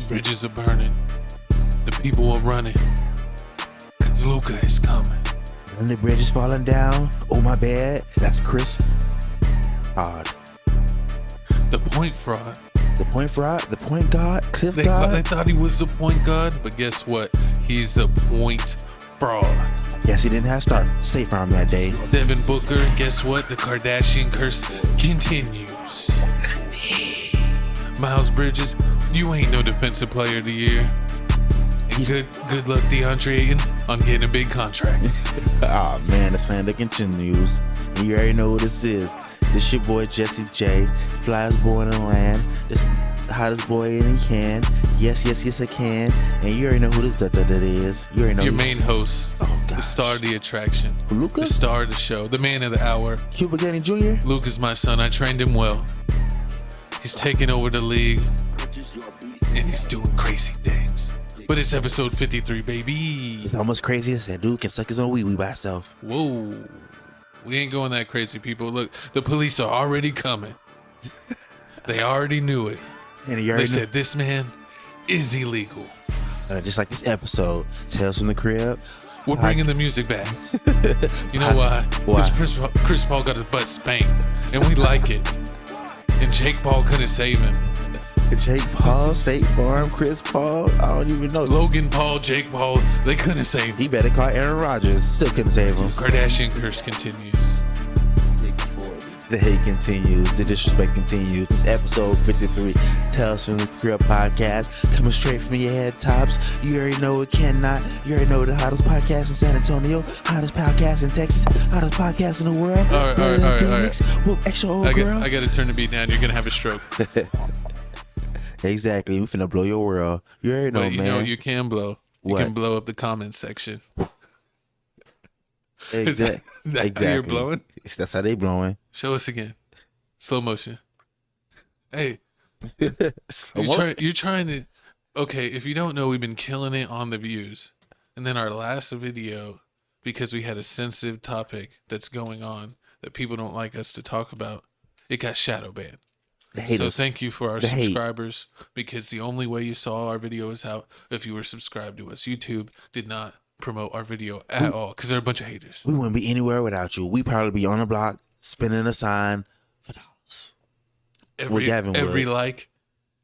bridges are burning. The people are running. Cause Luca is coming. And the bridge is falling down. Oh, my bad. That's Chris. Odd. The point fraud. The point fraud. The point guard. Cliff They guard. thought he was the point guard, but guess what? He's the point fraud. Yes, he didn't have State Farm that day. Devin Booker, guess what? The Kardashian curse continues. Miles Bridges, you ain't no defensive player of the year. And good luck, DeAndre Ayton, on getting a big contract. Oh man, the slander continues. And you already know who this is. This your boy Jesse J, flyest boy in the land. This hottest boy in the can. Yes, I can. And you already know who this is. You already know Your main host, Oh, the star of the attraction, Luca? the star of the show, the man of the hour. Cuba Gooding Jr. Luke is my son. I trained him well. He's taking over the league, and he's doing crazy things. But it's episode 53, baby. It's almost crazy as that dude can suck his own wee by himself. Whoa. We ain't going that crazy, people. Look, the police are already coming. They already knew it. And he They already said, this man is illegal. just like this episode, Tales from the Crib. We're bringing the music back. You know why? Why? Because Chris Paul got his butt spanked, and we like it. And Jake Paul couldn't save him. Jake Paul, State Farm, Chris Paul. I don't even know. Logan Paul, Jake Paul, they couldn't save him. He better call Aaron Rodgers. Still couldn't save him. Kardashian curse continues. The hate continues. The disrespect continues. This episode 53, Tales from the Crib podcast, coming straight from your head tops. You already know it cannot. You already know the hottest podcast in San Antonio, hottest podcast in Texas, hottest podcast in the world. All right. Whoop, extra old girl. I got to turn the beat down. You're going to have a stroke. Exactly. We finna blow your world. You already know, But you man. know you can blow. You What? can blow up the comments section. Is Exactly. that how you're blowing? That's how they blowing. Show us again. Slow motion. Hey, What? you're trying to... Okay, if you don't know, we've been killing it on the views. And then our last video, because we had a sensitive topic that's going on that people don't like us to talk about, it got shadow banned. So thank you for our subscribers, because the only way you saw our video is out if you were subscribed to us. YouTube did not promote our video at all because they're a bunch of haters. We wouldn't be anywhere without you. We probably be on the block spinning a sign for dollars. Every like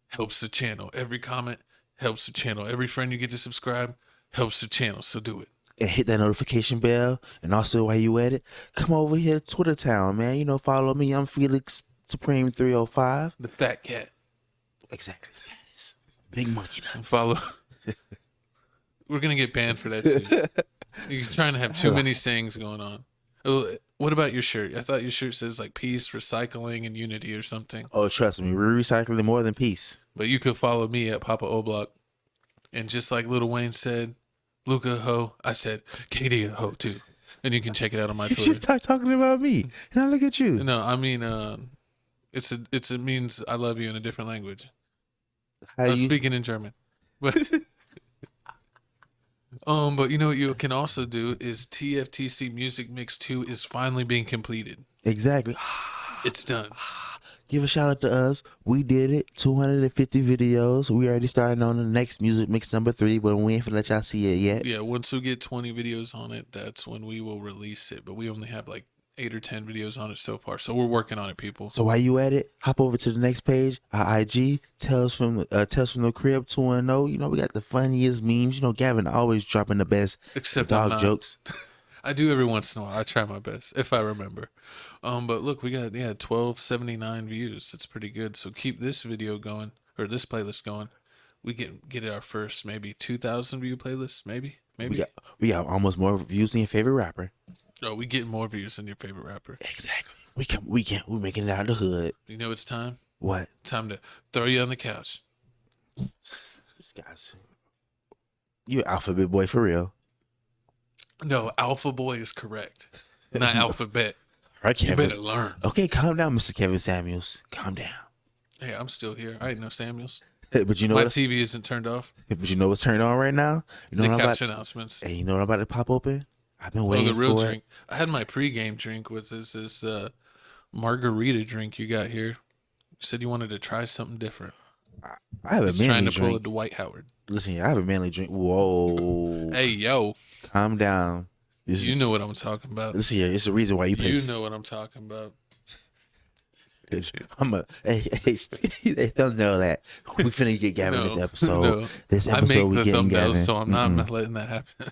helps the channel. Every comment helps the channel. Every friend you get to subscribe helps the channel. So do it. And hit that notification bell. And also, while you at it, come over here to Twitter Town, man. You know, follow me. I'm Felix Supreme 305. The fat cat. Exactly. Big monkey nuts. Follow. We're gonna get banned for that too. You're trying to have too many sayings going on. Oh, what about your shirt? I thought your shirt says like peace, recycling, and unity or something. Oh, trust me, we're recycling more than peace. But you could follow me at Papa O'Block. And just like Lil Wayne said, Luca a hoe, I said Katie a hoe too. And you can check it out on my You Twitter. should start talking about me. And I look at you. No, I mean it means I love you in a different language. How I'm you? speaking in German. But but you know what you can also do is TFTC Music Mix 2 is finally being completed. Exactly. It's done. Give a shout out to us. We did it. 250 videos. We already started on the next music mix number 3, but we ain't finna let y'all see it yet. Yeah, once we get 20 videos on it, that's when we will release it. But we only have like 8 or 10 videos on it so far. So we're working on it, people. So while you at it, hop over to the next page. Our IG, Tales from the Crib 210. You know, we got the funniest memes. You know, Gavin always dropping the best Except I'm dog not. jokes. I do every once in a while. I try my best if I remember. But look, we got 1279 views. That's pretty good. So keep this video going, or this playlist going. We get our first maybe 2,000 view playlist. Maybe. We got almost more views than your favorite rapper. Oh, we get more views than your favorite rapper. Exactly. We're making it out of the hood. You know it's time? What? Time to throw you on the couch. This guy's, you an alphabet boy for real. No, Alpha Boy is correct. Not Alphabet. Right, You Kevin. better learn. Okay, calm down, Mr. Kevin Samuels. Calm down. Hey, I'm still here. I ain't no Samuels. But you know My what's TV isn't turned off. But you know what's turned on right now? You know The what I'm about? couch announcements. Hey, you know what I'm about to pop open? I've been Oh, waiting the real for drink. I had my pregame drink with this margarita drink you got here. You said you wanted to try something different. I have a He's trying manly to pull a drink. Dwight Howard. Listen, I have a manly drink. Whoa. Hey, yo. Calm down. You know what I'm talking about. Listen here, it's the reason why you play. You know what I'm talking about. Hey, thumbnail that. We finna get Gavin this episode. No. This I episode make we the getting thumbnails, Gavin. so I'm not letting that happen.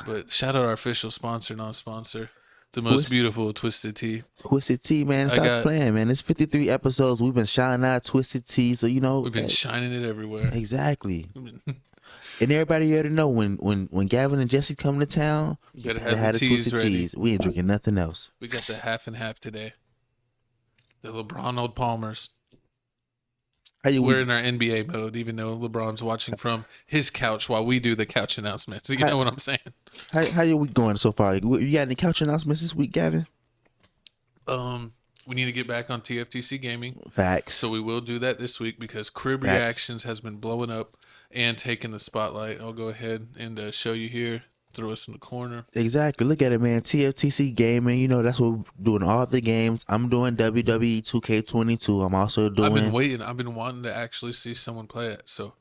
But shout out our official sponsor, non-sponsor, the most beautiful Twisted Tea. Twisted Tea, man. Stop playing, man. It's 53 episodes. We've been shouting out Twisted Tea, so you know we've been shining it everywhere. Exactly. And everybody here to know when Gavin and Jesse come to town, you gotta have the Twisted Teas. We ain't drinking nothing else. We got the half and half today. The LeBron Old Palmers. We're in our NBA mode, even though LeBron's watching from his couch while we do the couch announcements. You know what I'm saying? How your week going so far? You got any couch announcements this week, Gavin? We need to get back on TFTC gaming. Facts. So we will do that this week because Crib Reactions has been blowing up and taking the spotlight. I'll go ahead and show you here. Throw us in the corner. Exactly. Look at it, man. TFTC gaming. You know, that's what we're doing all the games. I'm doing WWE 2K22. I'm also doing. I've been waiting. I've been wanting to actually see someone play it. So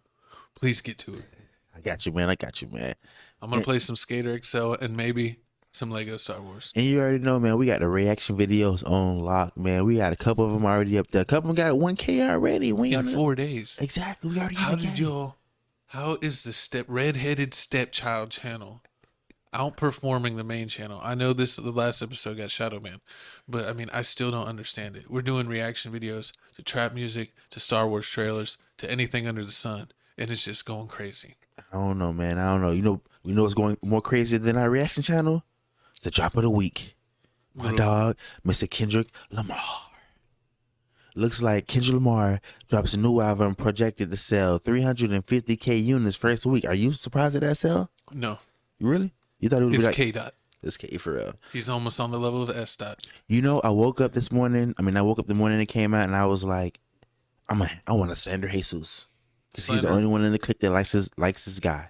please get to it. I got you, man. I'm going to play some Skater XL and maybe some Lego Star Wars. And you already know, man, we got the reaction videos on lock, man. We got a couple of them already up there. A couple of them got 1K already. We in 4 days. Exactly. We already How is the redheaded stepchild channel outperforming the main channel? I know the last episode got Shadow Man, but I mean, I still don't understand it. We're doing reaction videos to trap music, to Star Wars trailers, to anything under the sun, and it's just going crazy. I don't know, man. I don't know. You know what's going more crazy than our reaction channel? The drop of the week. My dog, Mr. Kendrick Lamar. Looks like Kendrick Lamar drops a new album projected to sell 350K units first week. Are you surprised at that sell? No. Really? You thought it would be like K-Dot. It's K for real. He's almost on the level of S-Dot. You know, I woke up this morning. I woke up the morning it came out, and I was like, I want to slander Jesus. Because he's the only one in the clique that likes this guy.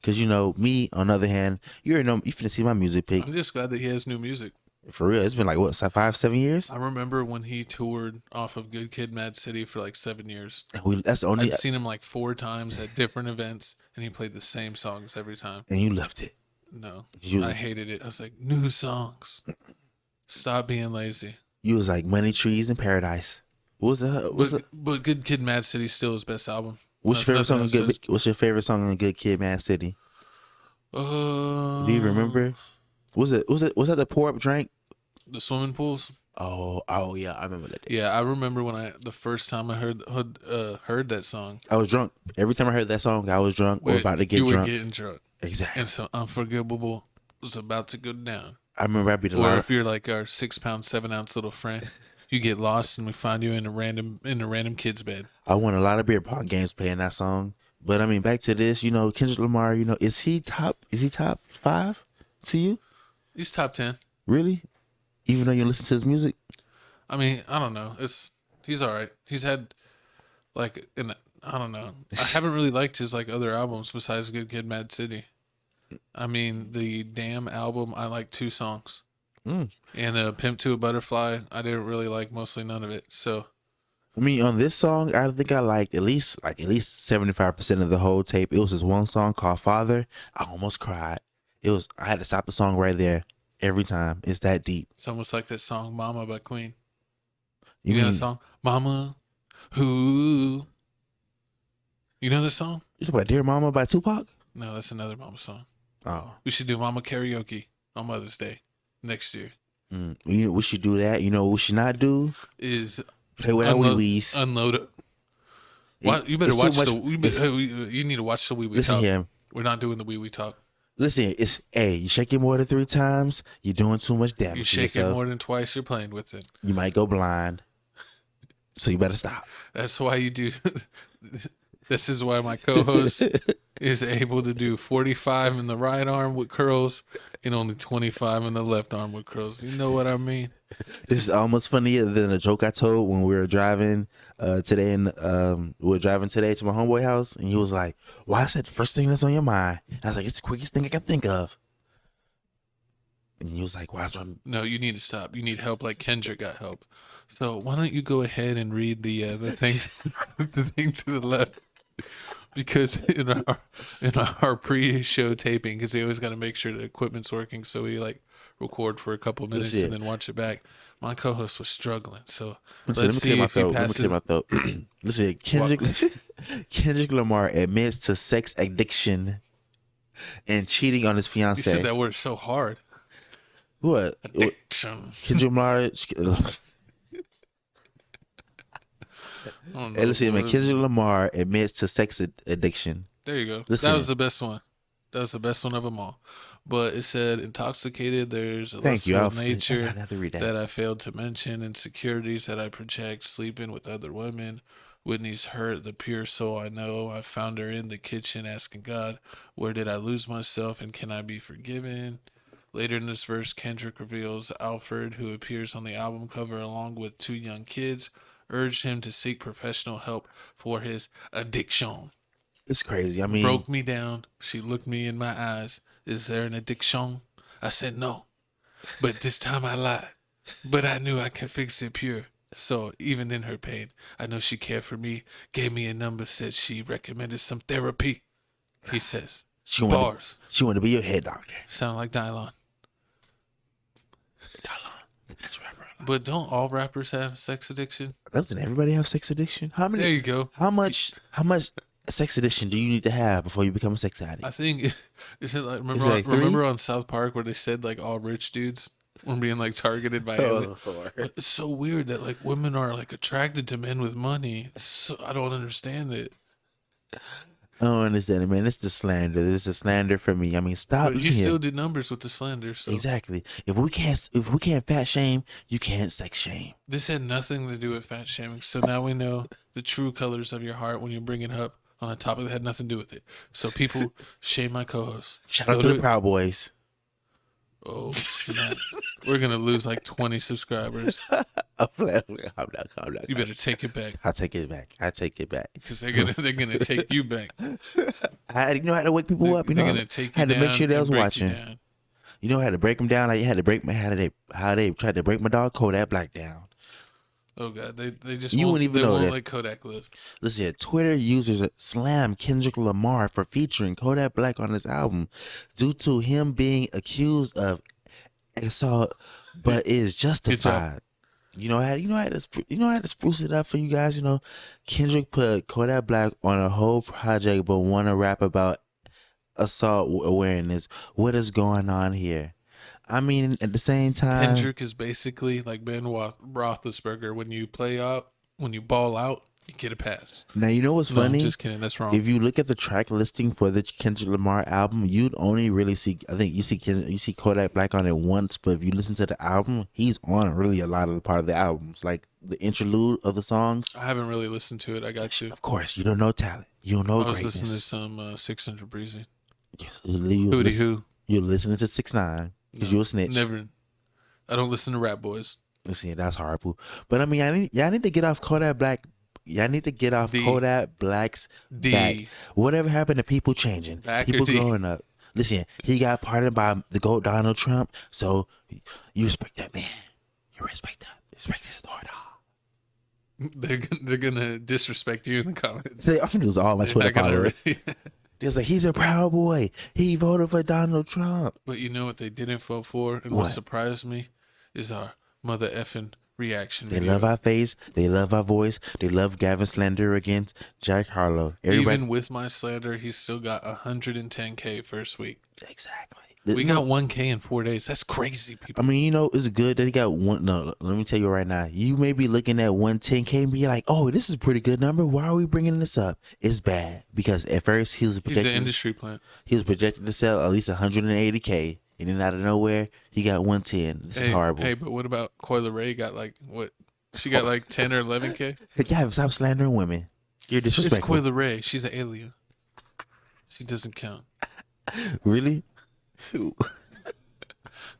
Because, you know, me, on the other hand, you already know, you finna see my music pick. I'm just glad that he has new music. For real. It's been like, what, 5-7 years? I remember when he toured off of Good Kid, Mad City for like 7 years. That's the only. I'd seen him like 4 times at different events, and he played the same songs every time. And you loved it. No, I hated it. I was like, new songs. Stop being lazy. You was like Money Trees in Paradise. What was it? But Good Kid, Mad City is still his best album. What's your favorite song on Good Kid, Mad City? Do you remember? Was that the Pour Up Drink? The swimming pools. Oh yeah, I remember that. Yeah, I remember when the first time I heard that song. I was drunk. Every time I heard that song, I was drunk or about to get drunk. You were getting drunk. Exactly. And so Unforgivable was about to go down. I remember I'd be the Or if you're like our 6-pound, 7-ounce little friend, you get lost and we find you in a random kid's bed. I won a lot of beer pong games playing that song. But I mean, back to this, you know, Kendrick Lamar, you know, is he top 5 to you? He's top 10. Really? Even though you listen to his music? I mean, I don't know. He's all right. He's had I don't know. I haven't really liked his like other albums besides Good Kid, Mad City. I mean, the Damn album, I like 2 songs. And Pimp to a Butterfly, I didn't really like mostly none of it. So, I mean, on this song, I think I liked at least 75% of the whole tape. It was this one song called Father. I almost cried. I had to stop the song right there every time. It's that deep. It's almost like that song Mama by Queen. You know the song? Mama, who? You know this song? You talking about Dear Mama by Tupac? No, that's another Mama song. Oh. We should do Mama karaoke on Mother's Day next year. We should do that. You know what we should not do? Is play with our wee-wees. Unload it. You better watch you need to watch the wee-wee talk. Listen here. We're not doing the wee-wee talk. Listen, you shake it more than 3 times, you're doing too much damage. You shake it more than twice, you're playing with it. You might go blind. So you better stop. That's why you do. This is why my co-host is able to do 45 in the right arm with curls and only 25 in the left arm with curls. You know what I mean? This is almost funnier than a joke I told when we were driving today, to my homeboy house, and he was like, "Why is that the first thing that's on your mind?" And I was like, "It's the quickest thing I can think of." And he was like, "Why's my?" No, you need to stop. You need help like Kendrick got help. So why don't you go ahead and read the thing the thing to the left? Because in our pre-show taping, because we always got to make sure the equipment's working, so we like record for a couple minutes and then watch it back. My co-host was struggling, so let's see if he passes. Let me clear my throat. Listen, Kendrick Lamar admits to sex addiction and cheating on his You fiance. said that word so hard. What? Addiction. Kendrick Lamar. Hey, listen, man. Kendrick Lamar admits to sex addiction. There you go. Listen. That was the best one. That was the best one of them all. But it said intoxicated. There's a Thank you. lustful nature I have to read that I failed to mention, insecurities that I project, sleeping with other women. Whitney's hurt, the pure soul I know. I found her in the kitchen asking God, where did I lose myself and can I be forgiven? Later in this verse, Kendrick reveals Alfred, who appears on the album cover along with two young kids, urged him to seek professional help for his addiction. It's crazy. I mean, Broke me down. She looked me in my eyes. Is there an addiction? I said no. But this time I lied. But I knew I could fix it pure. So even in her pain, I know she cared for me. Gave me a number, said she recommended some therapy. He says. she Bars. wanted to be your head doctor. Sound like Dylon. That's rapper. But don't all rappers have sex addiction? Doesn't everybody have sex addiction? How many? There you go. How much sex addiction do you need to have before you become a sex addict? I think is it like three? remember on South Park where they said like all rich dudes were being like targeted by it's so weird that like women are like attracted to men with money. I don't understand it. I don't understand it, man. It's the slander. This is slander for me. I mean, stop. But you still did numbers with the slander. So. Exactly. If we can't fat shame, you can't sex shame. This had nothing to do with fat shaming. So now we know the true colors of your heart when you bring it up on the topic that had nothing to do with it. So people shame my co-host. Shout out to the Proud Boys. Oh, snap. We're going to lose like 20 subscribers. I'm not. You better take it back. I'll take it back. Because they're gonna take you back. I had to wake people up. They're gonna take you I had to down make sure they was and break watching. you down. You know, I had to break them down. I had to break how they tried to break my dog Kodak Black down. Oh God, they just You won't, wouldn't even they know won't that. let Kodak live. Listen, Twitter users slammed Kendrick Lamar for featuring Kodak Black on his album due to him being accused of assault, but is justified. You know, I had to spruce it up for you guys. You know, Kendrick put Kodak Black on a whole project, but want to rap about assault awareness. What is going on here? I mean, at the same time, Kendrick is basically like Ben Roethlisberger. When you ball out, you get a pass. Now you know what's No, funny? I'm just kidding. That's wrong. If you look at the track listing for the Kendrick Lamar album, you'd only really see. I think you see Kodak Black on it once, but if you listen to the album, he's on really a lot of the part of the albums, like the interlude of the songs. I haven't really listened to it. I got to. Of course, you don't know talent. You don't know I was greatness. listening to some 600 Breezy. Yes, Who? You're listening to 6ix9ine because you're a snitch. Never. I don't listen to rap boys. Listen, that's horrible. But I mean, y'all need to get off Kodak Black. Y'all need to get off Kodak Black's back. Whatever happened to people changing? People growing up. Listen, he got pardoned by the GOAT Donald Trump, so you respect that man. You respect that. Respect his authority. They're gonna disrespect you in the comments. See, I'm gonna lose all my Twitter followers. They're like, he's a Proud Boy. He voted for Donald Trump. But you know what they didn't vote for, and what surprised me is our mother effing reaction. They love our face. They love our voice. They love Gavin slander against Jack Harlow. Even with my slander, he's still got 110K first week. Exactly. We got 1K in 4 days. That's crazy, people. I mean, you know, it's good that he got one. No, let me tell you right now. You may be looking at 110K and be like, oh, this is a pretty good number. Why are we bringing this up? It's bad because at first he's an industry plant. He was projected to sell at least 180K. And then out of nowhere, he got 110. This is horrible. Hey, but what about Coyle Ray? Got like, what? She got like 10 or 11K? Yeah, stop slandering women. You're disrespectful. It's Coyle Ray. She's an alien. She doesn't count. Really?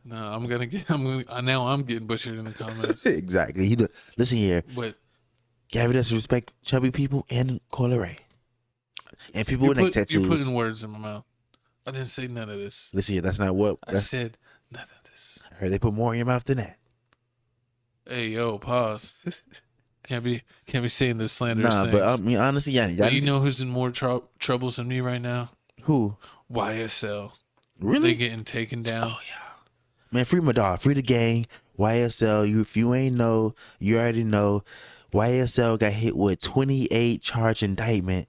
No, I'm getting butchered in the comments. Exactly. Listen here. But Gavin doesn't respect chubby people and Coyle Ray. And people with neck tattoos. You're putting words in my mouth. I didn't say none of this. Listen here, that's not what... I said none of this. I heard they put more in your mouth than that. Hey, yo, pause. Can't be saying those slanderous Nah, things. but I mean, honestly, yeah. But you know who's in more troubles than me right now? Who? YSL. Really? They getting taken down. Oh yeah. Man, free my dog, free the gang. YSL. If you ain't know, you already know. YSL got hit with 28 charge indictment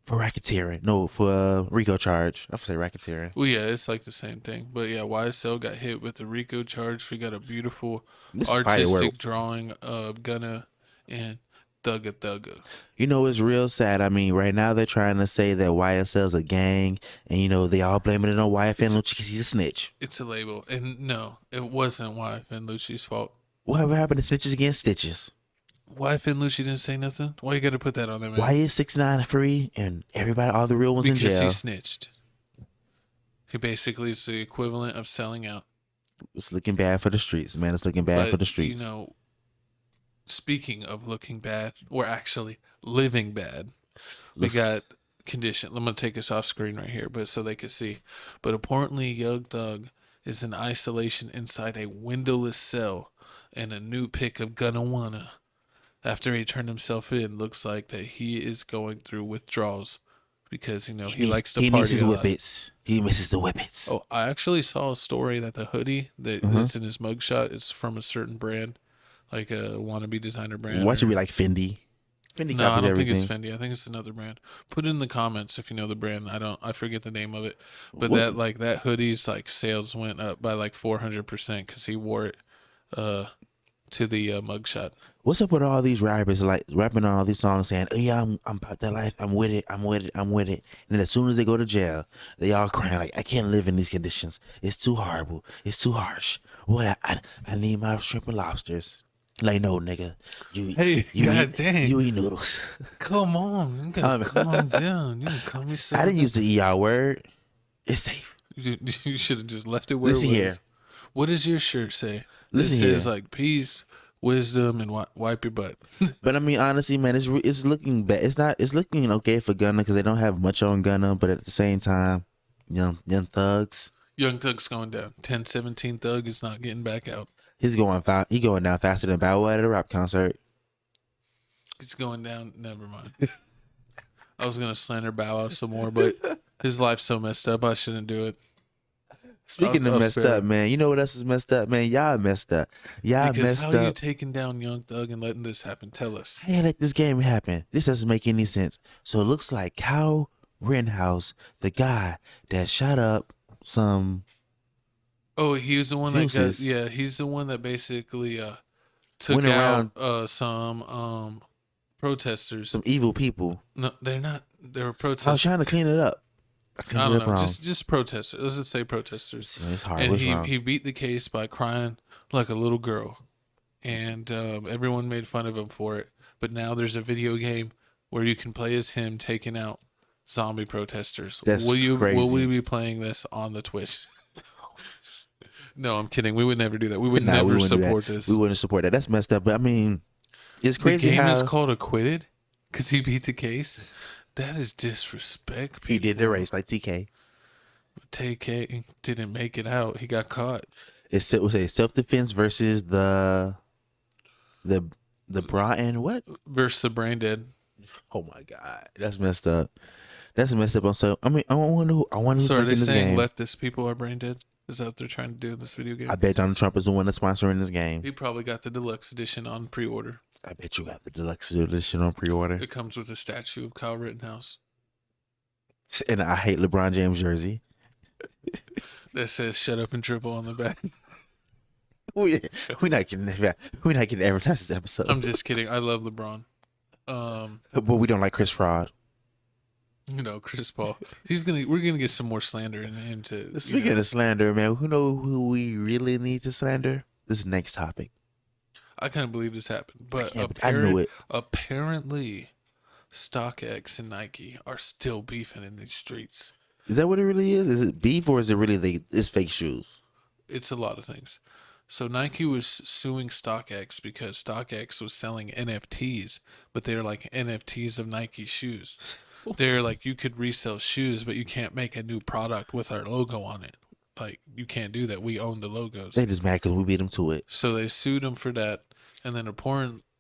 for racketeering. No, for RICO charge. I have to say racketeering. Well, yeah, it's like the same thing. But yeah, YSL got hit with the RICO charge. We got a beautiful artistic drawing of Gunna and Thugga. You know, it's real sad. I mean, right now they're trying to say that YSL's a gang, and you know they all blaming it on YFN Lucci because he's a snitch. It's a label, and no, it wasn't YFN Lucci's fault. Whatever happened to snitches against stitches? YFN Lucci didn't say nothing. Why you got to put that on there, man? Why is 6ix9ine free and everybody, all the real ones in jail? Because he snitched. He basically is the equivalent of selling out. It's looking bad for the streets, man. It's looking bad for the streets. You know, speaking of looking bad, or actually living bad, we got condition. I'm gonna take us off screen right here, but so they can see. But apparently, Young Thug is in isolation inside a windowless cell, and a new pic of Gunna Wanna. After he turned himself in, looks like that he is going through withdrawals because he likes to party. He misses a lot. whippets. He misses the whippets. Oh, I actually saw a story that the hoodie that's in his mugshot is from a certain brand, like a wannabe designer brand. Why should be like Fendi? Fendi No, I don't everything. think it's Fendi. I think it's another brand. Put it in the comments if you know the brand. I forget the name of it. But that hoodie's like sales went up by like 400% because he wore it to the mugshot. What's up with all these rappers like rapping on all these songs saying, "Oh yeah, I'm about that life. I'm with it. I'm with it. I'm with it." And then as soon as they go to jail, they all crying like, "I can't live in these conditions. It's too horrible. It's too harsh. What? I need my shrimp and lobsters." Like, no, nigga. You eat noodles. Come on, you gotta calm down. You can call me something. I didn't use the ER word. It's safe. You should have just left it where Listen it was. here. What does your shirt say? Listen it says like peace, wisdom, and wipe your butt. But I mean, honestly, man, it's looking bad. It's looking okay for Gunna because they don't have much on Gunna, but at the same time, young thugs. Young Thug's going down. 10-17 Thug is not getting back out. He's going down faster than Bow Wow at a rap concert. He's going down. Never mind. I was gonna slander Bow Wow some more, but his life's so messed up. I shouldn't do it. Speaking of messed up, man, you know what else is messed up, man? Y'all messed up. How are you taking down Young Thug and letting this happen? Tell us. How you let this game happen? This doesn't make any sense. So it looks like Rittenhouse, the guy that shot up some. Oh, he was the one fuses. he's the one that basically took out some protesters. Some evil people. No, they're not. They were protesters. I was trying to clean it up. I don't know. Just protesters. Let's just say protesters. It's hard. And he beat the case by crying like a little girl, and everyone made fun of him for it. But now there's a video game where you can play as him taking out zombie protesters. That's crazy. Will we be playing this on the Twitch? No, I'm kidding. We would never do that. We would never support this. We wouldn't support that. That's messed up. But I mean, it's crazy. The game is called Acquitted because he beat the case. That is disrespect. People. He did the race like TK. TK didn't make it out. He got caught. It's self-defense versus the bra and what? Versus the brain dead. Oh my God, that's messed up. That's messed up. So I mean, I wonder who's making this game. Leftist people are brain dead. Is that what they're trying to do in this video game? I bet Donald Trump is the one that's sponsoring this game. He probably got the deluxe edition on pre-order. I bet you got the deluxe edition on pre-order. It comes with a statue of Kyle Rittenhouse. And I hate LeBron James jersey. That says "Shut up and dribble" on the back. We're not getting advertised this episode. I'm just kidding. I love LeBron. But we don't like Chris Fraud. Chris Paul. We're gonna get some more slander in him to. Speaking of slander, man, who we really need to slander? This is the next topic. I can't believe this happened, but I knew it. Apparently, StockX and Nike are still beefing in these streets. Is that what it really is? Is it beef or is it really it's fake shoes? It's a lot of things. So Nike was suing StockX because StockX was selling NFTs, but they're like NFTs of Nike shoes. They're like, you could resell shoes, but you can't make a new product with our logo on it. like, you can't do that. We own the logos. They just mad because we beat them to it. So they sued him for that. And then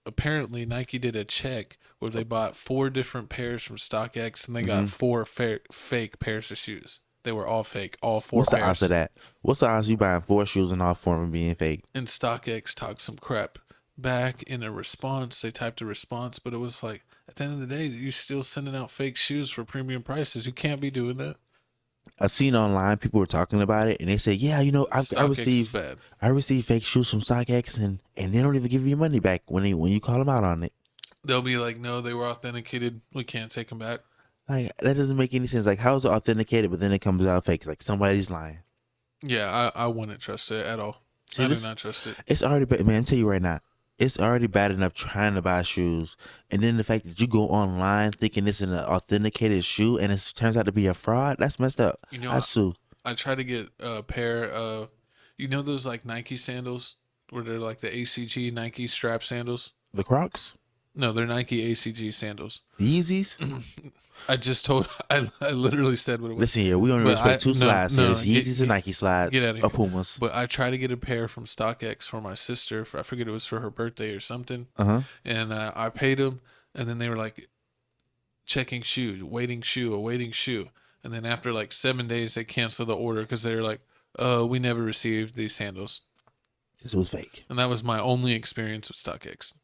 apparently Nike did a check where they bought 4 different pairs from StockX and they got 4 fake pairs of shoes. They were all fake, all 4 What's pairs. the odds of that? What's the odds you buying 4 shoes and all 4 of them being fake? And StockX talked some crap back in a response. They typed a response, but it was like, at the end of the day, you're still sending out fake shoes for premium prices. You can't be doing that. I seen online people were talking about it, and they said, "Yeah, you know, I received fake shoes from StockX, and they don't even give you money back when you call them out on it." They'll be like, "No, they were authenticated. We can't take them back." Like, that doesn't make any sense. Like, how is it authenticated, but then it comes out fake? Like, somebody's lying. Yeah, I wouldn't trust it at all. See, I do not trust it. It's already bad, man. I'm telling you right now, it's already bad enough trying to buy shoes, and then the fact that you go online thinking it's an authenticated shoe and it turns out to be a fraud, that's messed up. You know, I sue. I try to get a pair of, you know, those like Nike sandals where they're like the ACG Nike strap sandals. The Crocs? No, they're Nike ACG sandals. Yeezys? I literally said what it was. Listen here, we only respect 2 slides. So it's Yeezys and Nike slides or Pumas. But I tried to get a pair from StockX for my sister. I forget, it was for her birthday or something. And I paid them, and then they were like checking shoe, awaiting shoe. And then after like 7 days, they canceled the order because they were like, we never received these sandals. This was fake. And that was my only experience with StockX.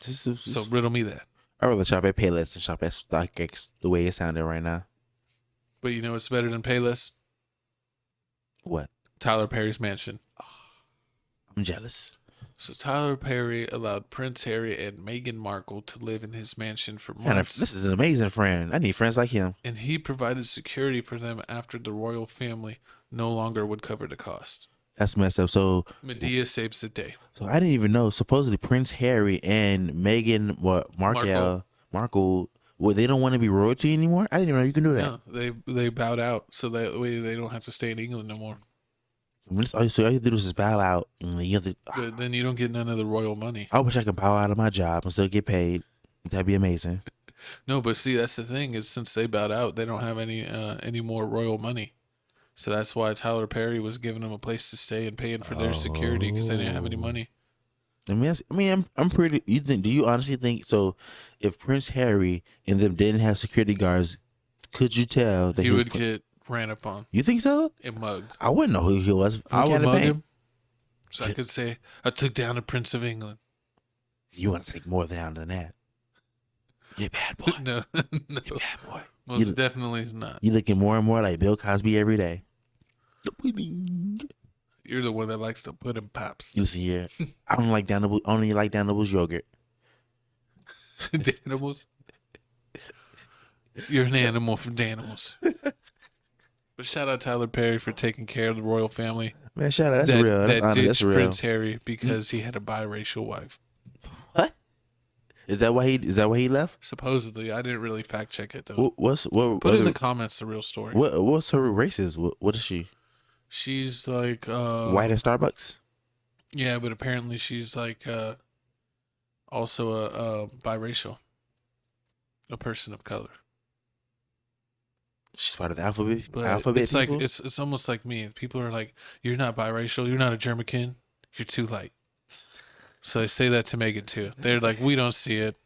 So riddle me that. I'd rather shop at Payless than shop at StockX the way it sounded right now. But you know what's better than Payless? What? Tyler Perry's mansion. I'm jealous. So Tyler Perry allowed Prince Harry and Meghan Markle to live in his mansion for months. This is an amazing friend. I need friends like him. And he provided security for them after the royal family no longer would cover the cost. That's messed up. So Medea saves the day. So I didn't even know. Supposedly Prince Harry and Meghan Markle, well, they don't want to be royalty anymore. I didn't even know you can do that. No, they bowed out, so that way they don't have to stay in England no more. So all you have to do is just bow out, and But then you don't get none of the royal money. I wish I could bow out of my job and still get paid. That'd be amazing. No, but see, that's the thing is since they bowed out, they don't have any more royal money. So that's why Tyler Perry was giving them a place to stay and paying for their security because they didn't have any money. I'm pretty. Do you honestly think so? If Prince Harry and them didn't have security guards, could you tell that he would get ran upon? You think so? And mugged. I wouldn't know who he was. I would mug him. So I could say I took down the Prince of England. You want to take more down than that? You're bad boy. No. You're bad boy. Most definitely is not. You're looking more and more like Bill Cosby every day. You're the one that likes to put in pops. Listen here, I don't like only like Danibus yogurt. Danimals? You're an animal for Danimals. But shout out Tyler Perry for taking care of the royal family. Man, shout out. That's real. That's honest. That's real. Prince Harry because he had a biracial wife. What? Is that why he left? Supposedly, I didn't really fact check it though. Put in the comments the real story. What's her races? What is she? She's like white in Starbucks. Yeah, but apparently she's like also a biracial, a person of color. She's part of the alphabet. But it's people? Like it's almost like me. People are like, "You're not biracial. You're not a German. You're too light." So they say that to Megan too. They're like, "We don't see it."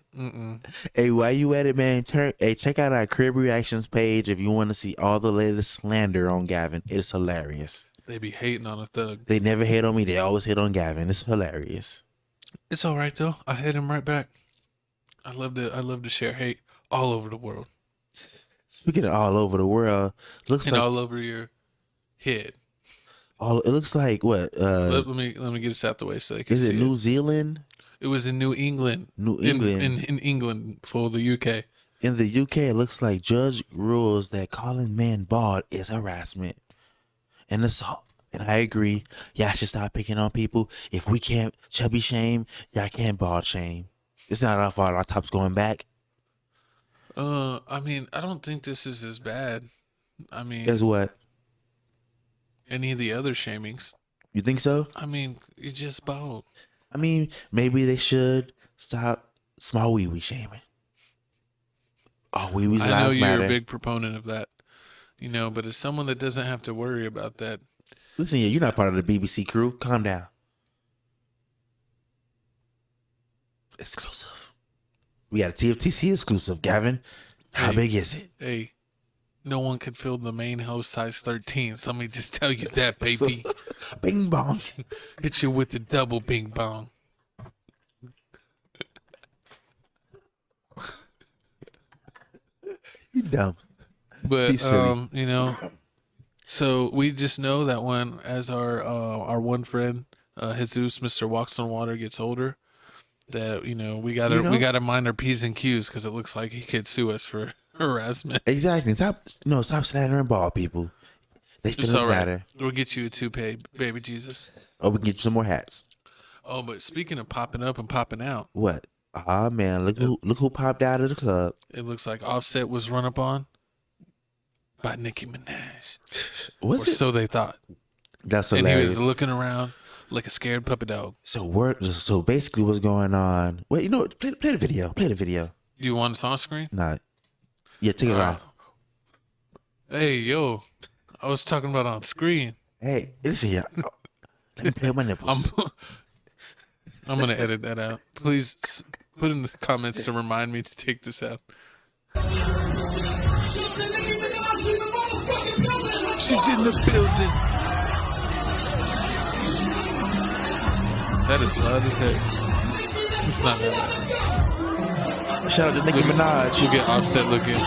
Hey, while you at it, man, check out our Crib Reactions page if you want to see all the latest slander on Gavin. It's hilarious. They be hating on a thug. They never hate on me. They always hate on Gavin. It's hilarious. It's all right though. I hit him right back. I love to share hate all over the world. Speaking of all over the world, looks like all over your head. It looks like what? Let me get this out the way so they can see. Is it New Zealand? It was in New England. In England for the UK. In the UK, it looks like judge rules that calling men bald is harassment and assault. And I agree. Y'all should stop picking on people. If we can't chubby shame, y'all can't bald shame. It's not our fault. Our top's going back. I mean, I don't think this is as bad. I mean, as what? Any of the other shamings. You think so? I mean, you're just bald. I mean, maybe they should stop small wee shaming. Oh, wee-wee's lives matter. I know you're a big proponent of that. But as someone that doesn't have to worry about that. Listen here, you're not part of the BBC crew. Calm down. Exclusive. We got a TFTC exclusive, Gavin. How big is it? Hey, no one can fill the main house size 13. So let me just tell you that, baby. Bing bong. Hit you with the double bing bong. You dumb. But so we just know that when as our one friend, Jesus, Mr. Walks on Water, gets older, that we gotta mind our P's and Q's, because it looks like he could sue us for harassment. Exactly. Stop slandering bald people. They feelings matter. We'll get you a toupee, baby Jesus. Oh, we can get you some more hats. Oh, but speaking of popping up and popping out, what? Ah, man, look who popped out of the club. It looks like Offset was run up on by Nicki Minaj. Was it? So they thought. That's hilarious. And he was looking around like a scared puppy dog. So basically what's going on. Wait, play the video. Play the video. Do you want us on screen? Nah. Yeah, take it off. Hey, yo. I was talking about on screen. Hey, listen here. Let me play with my nipples. I'm going to edit that out. Please put in the comments to remind me to take this out. She's in the building. That is loud as heck. It's not that loud. Shout out to Nicki Minaj. We'll get Offset looking.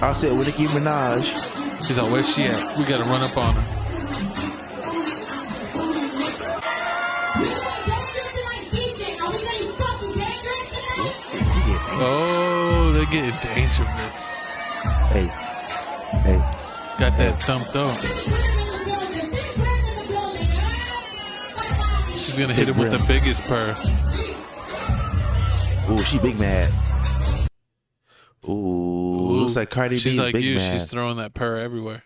Offset with Nicki Minaj. He's like, where's she at? We got to run up on her. Oh, they're getting dangerous. Hey. Got that thump. She's going to hit him with the biggest purr. Ooh, she big mad. Ooh, looks like Cardi B's like big you. mad. She's throwing that purr everywhere.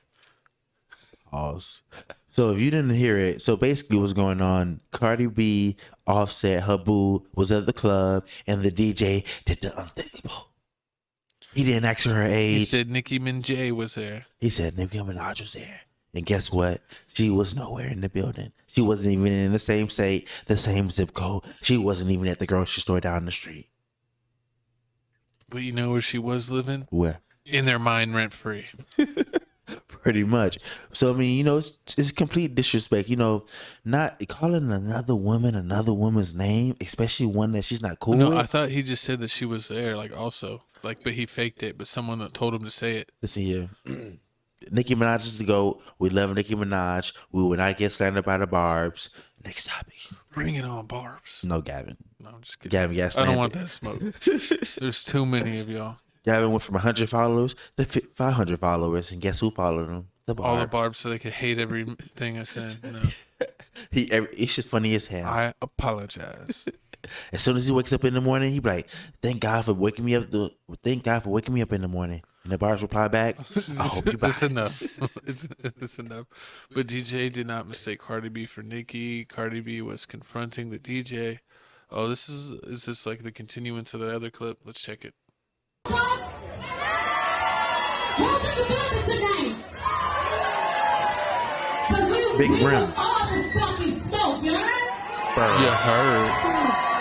Pause. So if you didn't hear it, so basically what's going on, Cardi B, Offset, her boo was at the club, and the DJ did the unthinkable. He didn't ask her age. He said Nicki Minaj was there. He said Nicki Minaj was there. And guess what? She was nowhere in the building. She wasn't even in the same state, the same zip code. She wasn't even at the grocery store down the street. But you know where she was living? Where? In their mind, rent free. Pretty much. So I mean, it's complete disrespect. Not calling another woman's name, especially one that she's not cool with. No, I thought he just said that she was there, but he faked it. But someone that told him to say it. Listen here, Nicki Minaj is the GOAT. We love Nicki Minaj. We will not get slandered by the Barbs. Next topic. Bring it on, Barbs. No, Gavin. No, I'm just kidding. Gavin got I slandered. don't want that smoke. There's too many of y'all. Gavin went from 100 followers to 500 followers, and guess who followed him? The Barbs. All the Barbs, so they could hate everything I said. No. He's just funny as hell. I apologize. As soon as he wakes up in the morning, he be like, "Thank God for waking me up. Thank God for waking me up in the morning." And the Barbs reply back, "I hope you buy." It's enough. It's enough. But DJ did not mistake Cardi B for Nicki. Cardi B was confronting the DJ. Oh, is this like the continuance of the other clip? Let's check it. Big rim. Purr. You heard.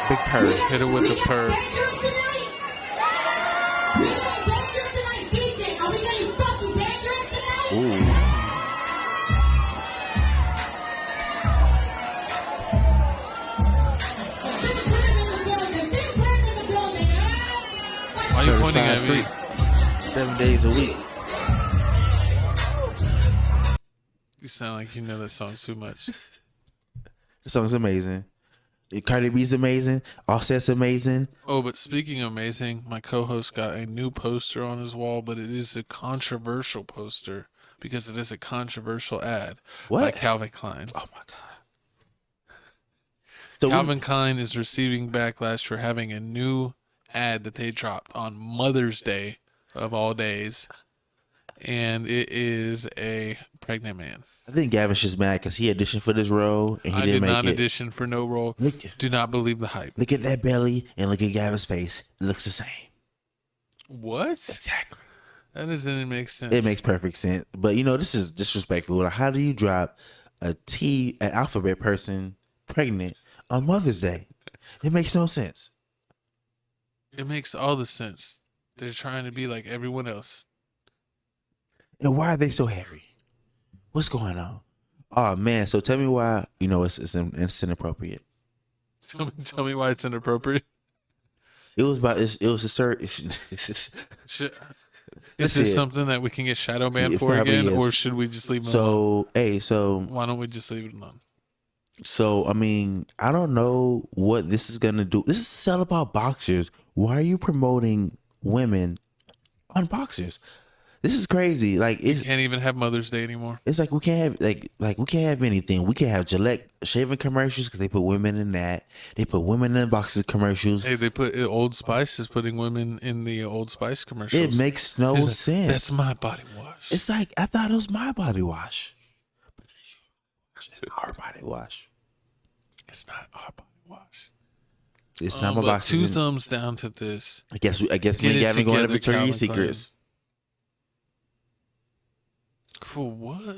Big purr. Hit it with the purr. Ooh. Why are you pointing at me? 7 days a week. You sound like you know that song too much. The song's amazing. Cardi B's amazing. Offset's amazing. Oh, but speaking of amazing, my co-host got a new poster on his wall, but it is a controversial poster because it is a controversial ad by Calvin Klein. Oh my God. So Calvin Klein is receiving backlash for having a new ad that they dropped on Mother's Day of all days, and it is a pregnant man. I think Gavin's just mad because he auditioned for this role and he I didn't did make not it. audition for no role. Do not believe the hype. Look at that belly and look at Gavin's face. It looks the same. What? Exactly. That doesn't make sense. It makes perfect sense. But this is disrespectful. Like, how do you drop an alphabet person pregnant on Mother's Day? It makes no sense. It makes all the sense. They're trying to be like everyone else. And why are they so hairy? What's going on? Oh man! So tell me why it's inappropriate. Tell me why it's inappropriate. It was about it was a certain. Is this something that we can get shadow banned for again, or should we just leave it alone? So why don't we just leave it alone? So I mean, I don't know what this is gonna do. This is all about boxers. Why are you promoting women on boxers? This is crazy. Like, you can't even have Mother's Day anymore. It's like we can't have we can't have anything. We can't have Gillette shaving commercials because they put women in that. They put women in boxers commercials. Hey, they put Old Spice is putting women in the Old Spice commercials. It makes no sense. That's my body wash. It's like, I thought it was my body wash. It's our body wash. It's not our body wash. It's not my boxers. Two thumbs down to this. I guess me and Gavin going to Victoria's Secrets. For what?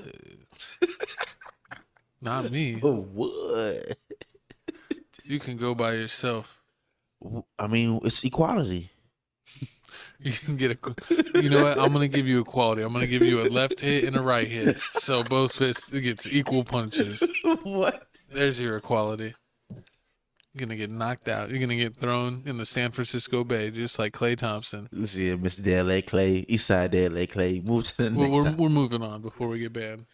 Not me. For what? You can go by yourself. I mean, it's equality. You can get you know what? I'm going to give you equality. I'm going to give you a left hit and a right hit. So both fists gets equal punches. What? There's your equality. You're going to get knocked out. You're going to get thrown in the San Francisco Bay, just like Klay Thompson. Let's see it, Mr. L.A. Clay, Eastside L.A. Clay. Move to the next time. We're moving on before we get banned.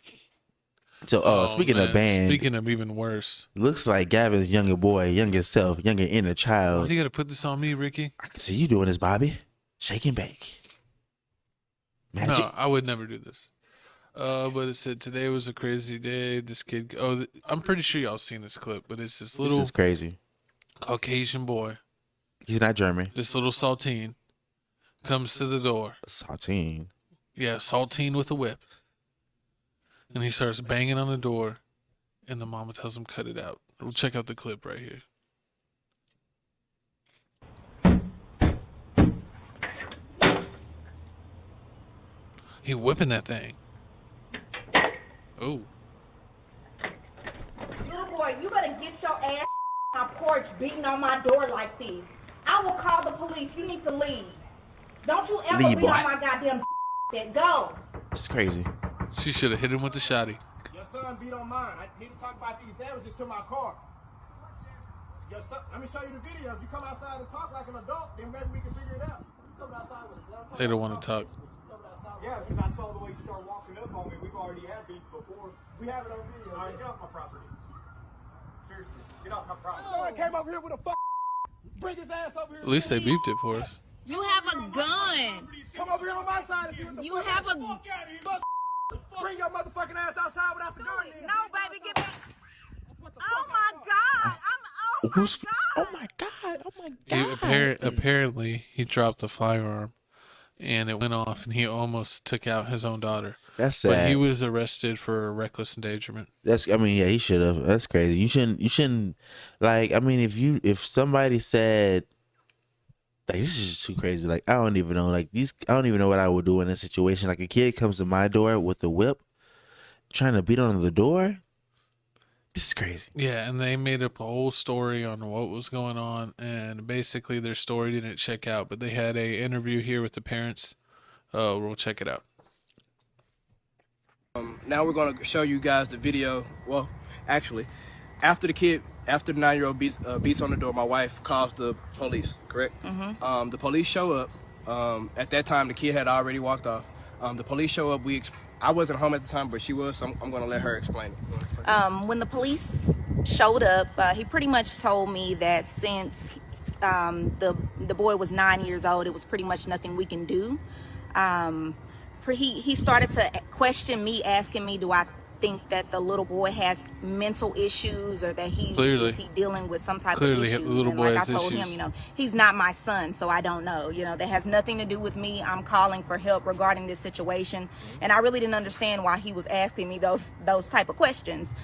So, speaking of banned. Speaking of even worse. Looks like Gavin's younger boy, younger self, younger inner child. Why you got to put this on me, Ricky? I can see you doing this, Bobby. Shake and bake. Magic. No, I would never do this. But it said today was a crazy day. This kid. I'm pretty sure y'all seen this clip, but it's this little. This is crazy. Caucasian boy. He's not German. This little saltine comes to the door. Saltine. Yeah, saltine with a whip. And he starts banging on the door, and the mama tells him cut it out. We'll check out the clip right here. He whipping that thing. Oh. Little boy, you better get your ass on my porch beating on my door like this. I will call the police. You need to leave. Don't you ever leave, be on my goddamn that go. It's crazy. She should have hit him with the shotty. Your son beat on mine. I need to talk about these damages to my car. Your son, let me show you the video. If you come outside and talk like an adult, then maybe we can figure it out. You come outside with a gun. They don't want to talk. Yeah, because I saw the way you started walking up on me. We've already had beef before. We have it on video. All right, get off my property. Seriously, get off my property. Someone came over here with a bring his ass over here. At least they beeped it for us. You have a gun. Come over here on my side and see what the You fuck have a fuck. Bring your motherfucking ass outside without the gun. no, baby, get back. Oh my God! Oh my God! Oh my God! Apparently, he dropped the firearm, and it went off, and he almost took out his own daughter. That's sad. But he was arrested for reckless endangerment. He should have. That's crazy. You shouldn't. Like, I mean, if somebody said, like, this is just too crazy. Like, I don't even know. Like, I don't even know what I would do in this situation. Like, a kid comes to my door with a whip, trying to beat on the door. This is crazy. Yeah, and they made up a whole story on what was going on, and basically their story didn't check out. But they had a interview here with the parents. We'll check it out. Now we're going to show you guys the video. Well, actually, after the 9-year-old beats on the door, my wife calls the police, correct? Mm-hmm. The police show up. At that time, the kid had already walked off. The police show up. I wasn't home at the time, but she was, so I'm going to let her explain it. When the police showed up, he pretty much told me that since the boy was 9 years old, it was pretty much nothing we can do. He started to question me, asking me, do I think that the little boy has mental issues or that he Clearly. is he dealing with some type Clearly, of issue. the little And boy like has I told issues. him, you know, he's not my son, so I don't know. You know, that has nothing to do with me. I'm calling for help regarding this situation, and I really didn't understand why he was asking me those type of questions.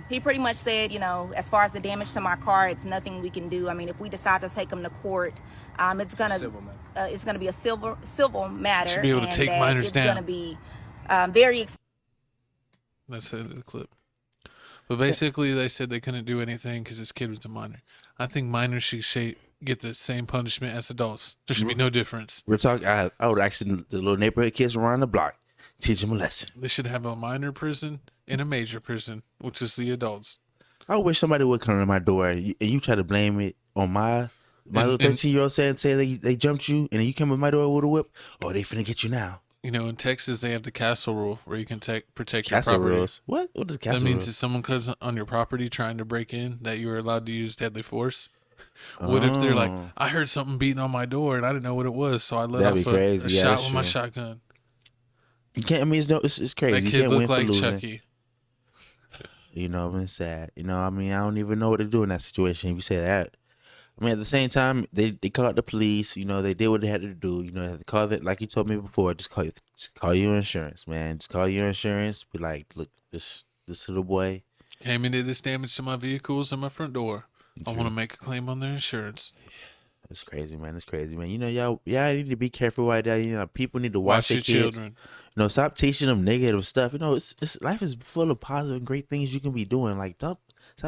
He pretty much said, you know, as far as the damage to my car, it's nothing we can do. I mean, if we decide to take him to court, it's gonna be a civil matter. Should be able to and take that minors it's down. gonna be very expensive. That's the end of the clip. But basically, they said they couldn't do anything because this kid was a minor. I think minors should get the same punishment as adults. There should be no difference. We're talking. I would actually the little neighborhood kids around the block teach them a lesson. They should have a minor prison and a major prison, which is the adults. I wish somebody would come to my door and you try to blame it on my little 13-year-old say they jumped you and you come to my door with a whip. Oh, they finna get you now. You know, in Texas, they have the castle rule where you can protect Castle your property. rules. What? What does castle That means rules? if someone comes on your property trying to break in, that you are allowed to use deadly force. What if they're like, I heard something beating on my door and I didn't know what it was, so I let That'd off be a crazy. Yeah, shot that's with my true. shotgun. You can't. I mean, it's crazy. That You kid can't win looked for like losing. Chucky. You know, it's sad. You know, I mean, I don't even know what to do in that situation if you say that. I mean, at the same time, they called the police. You know, they did what they had to do. You know, they called it like you told me before. Just call your insurance, man. Just call your insurance. Be like, look, this little boy Came and did this damage to my vehicles and my front door. I want to make a claim on their insurance. It's crazy, man. It's crazy, man. You know, y'all need to be careful right there. You know, people need to watch their your kids. children. You know, stop teaching them negative stuff. You know, it's life is full of positive and great things you can be doing. Like, stop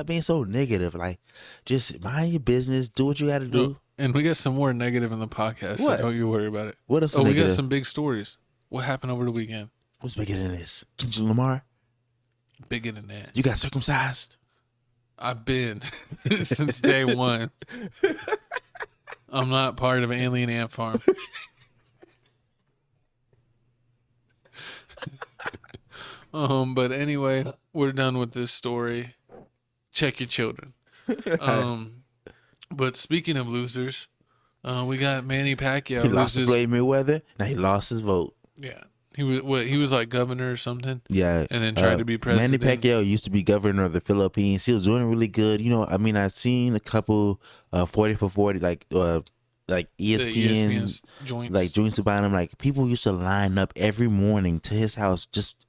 being so negative. Like, just mind your business. Do what you got to do. And we got some more negative in the podcast, What? so don't you worry about it. What else is we got negative? some big stories. What happened over the weekend? What's bigger than this? Kendrick Lamar? Bigger than that. You got circumcised? I've been since day one. I'm not part of an alien ant farm. But anyway, we're done with this story. Check your children. But speaking of losers, we got Manny Pacquiao. He lost to Floyd Mayweather. Now he lost his vote. Yeah, he was like governor or something. Yeah, and then tried to be president. Manny Pacquiao used to be governor of the Philippines. He was doing really good. You know, I mean, I've seen a couple 40 for 40 like ESPN joints. like joints about him. Like people used to line up every morning to his house just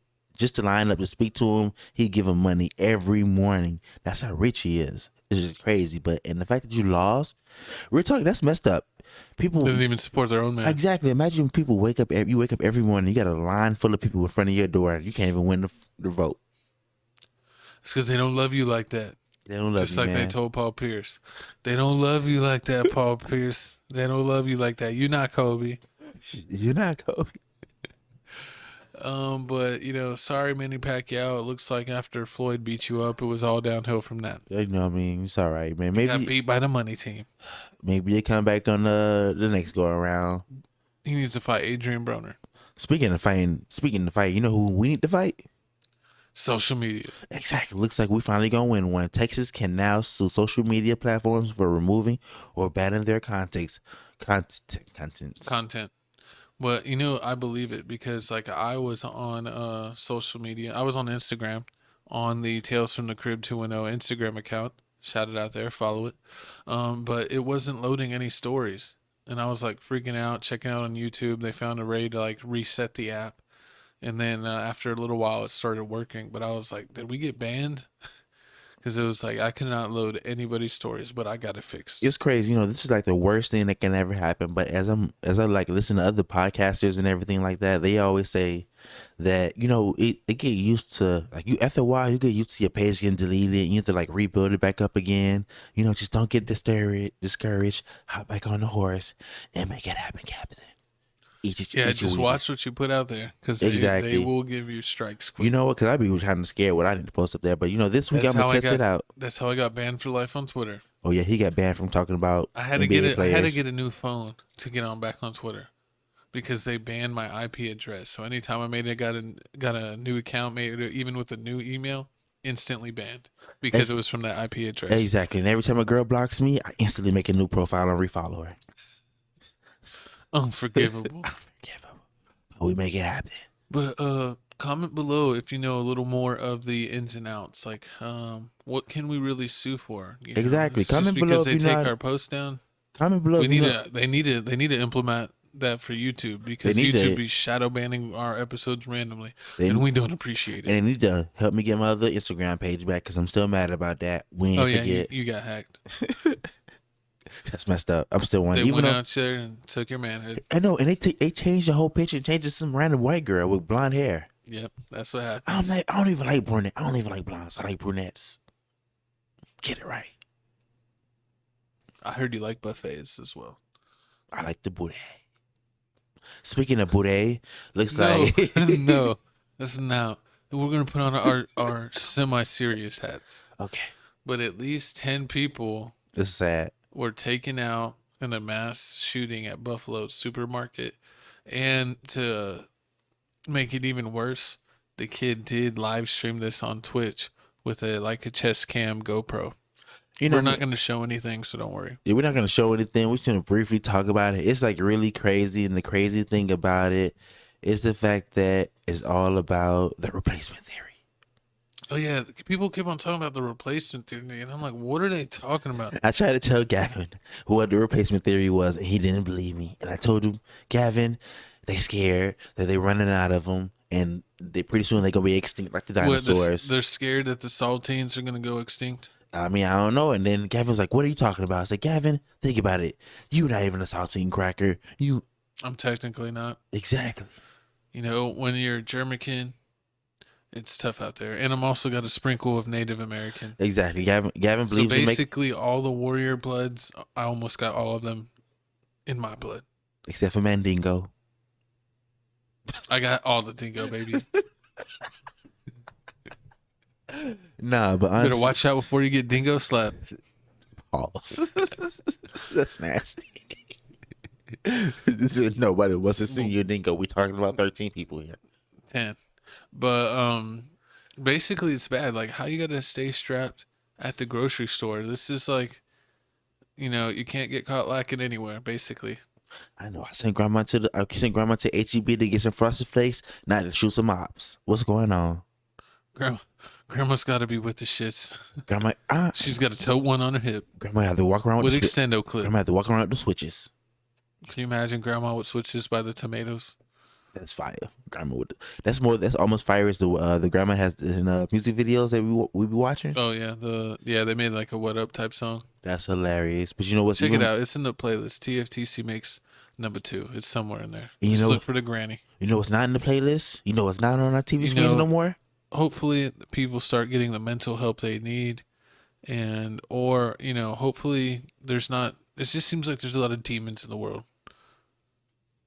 to line up to speak to him. He'd give him money every morning. That's how rich he is. It's just crazy. And the fact that you lost, we're talking, that's messed up. People didn't even support their own man. Exactly. Imagine people wake up every morning. You got a line full of people in front of your door. You can't even win the vote. It's because they don't love you like that. They don't love Just you, like man. they told Paul Pierce. They don't love you like that, Paul Pierce. They don't love you like that. You're not Kobe. You're not Kobe. But you know, sorry, Manny Pacquiao. It looks like after Floyd beat you up, it was all downhill from that. You know what I mean? It's all right, man. Got Maybe beat by the money team. Maybe they come back on the next go around. He needs to fight Adrian Broner. Speaking of fight, you know who we need to fight? Social media. Exactly. Looks like we finally gonna win one. Texas can now sue social media platforms for removing or banning their content. But you know, I believe it because like I was on social media. I was on Instagram on the Tales from the Crib 210 Instagram account. Shout it out there, follow it. But it wasn't loading any stories. And I was like freaking out, checking out on YouTube. They found a way to like reset the app. And then after a little while, it started working. But I was like, did we get banned? Because it was like, I could not load anybody's stories, but I got it fixed. It's crazy. You know, this is like the worst thing that can ever happen. But as I like listen to other podcasters and everything like that, they always say that, you know, it get used to, like, you after a while, you get used to your page getting deleted and you have to like rebuild it back up again. You know, just don't get discouraged, hop back on the horse and make it happen, Captain. Just watch what you put out there because exactly. they will give you strikes quick. You know what? Because I'd be kind of scared what I need to post up there. But, you know, this week I'm going to test it out. That's how I got banned for life on Twitter. Oh, yeah. He got banned from talking about I had to get a new phone to get on back on Twitter because they banned my IP address. So anytime I got a new account, even with a new email, instantly banned because it was from that IP address. Exactly. And every time a girl blocks me, I instantly make a new profile and refollow her. Unforgivable. We make it happen. But comment below if you know a little more of the ins and outs. Like, what can we really sue for? You know, Exactly. it's just Comment below because if they you take know- our posts down. Comment below. We if you need know- to. They need to implement that for YouTube because They need YouTube to- be shadow banning our episodes randomly, They- and we don't appreciate And it. they need to help me get my other Instagram page back because I'm still mad about that. We ain't Oh yeah, forget. you got hacked. That's messed up. I'm still one. They Even went though out there and took your manhood. I know, and they changed the whole picture and changed it to some random white girl with blonde hair. Yep, that's what I happened. don't even like brunette. I don't even like blondes. I like brunettes. Get it right. I heard you like buffets as well. I like the booty. Speaking of booty, looks No, like no, that's now. We're gonna put on our semi-serious hats. okay. But at least 10 people This is sad. were taken out in a mass shooting at Buffalo's supermarket. And to make it even worse, the kid did live stream this on Twitch with a chest cam GoPro. You know, We're not going to show anything, so don't worry. yeah, we're not gonna show anything. We're just gonna briefly talk about it. It's like really crazy, and the crazy thing about it is the fact that it's all about the replacement theory. Oh, yeah. People keep on talking about the replacement theory, and I'm like, what are they talking about? I tried to tell Gavin what the replacement theory was, and he didn't believe me. And I told him, Gavin, they scared that they're running out of them, and they pretty soon they're gonna be extinct like the What, dinosaurs. they're scared that the saltines are going to go extinct? I mean, I don't know. And then Gavin was like, "What are you talking about?" I said, "Gavin, think about it. You're not even a saltine cracker. You I'm technically not. exactly." You know, when you're German, it's tough out there. And I'm also got a sprinkle of Native American. Exactly. Gavin So believes in basically, all the warrior bloods, I almost got all of them in my blood. except for Mandingo. I got all the dingo, baby. Nah, but Better honestly, watch out before you get dingo slapped. pause. That's nasty. Nobody wants to see you dingo. We talking about 13 people here. 10. But basically, it's bad. Like, how you got to stay strapped at the grocery store? This is like, you can't get caught lacking anywhere, basically. I know. I sent grandma to HEB to get some Frosted Flakes, not to shoot some mops. What's going on, Grandma's got to be with the shits. Grandma? She's got a tote one on her hip Grandma had to walk around with the extendo clip. Grandma had to walk around with the switches. Can you imagine Grandma would switch this by the tomatoes? That's fire. Grandma would. That's almost fire as the grandma has in music videos that we be watching. Oh yeah, they made like a "What Up" type song. That's hilarious. But you know what's Check it out. It's in the playlist. TFTC makes number 2. It's somewhere in there. You Just know- look for the granny. You know what's not in the playlist? You know what's not on our TV screens no more? Hopefully, the people start getting the mental help they need, or hopefully there's not. It just seems like there's a lot of demons in the world.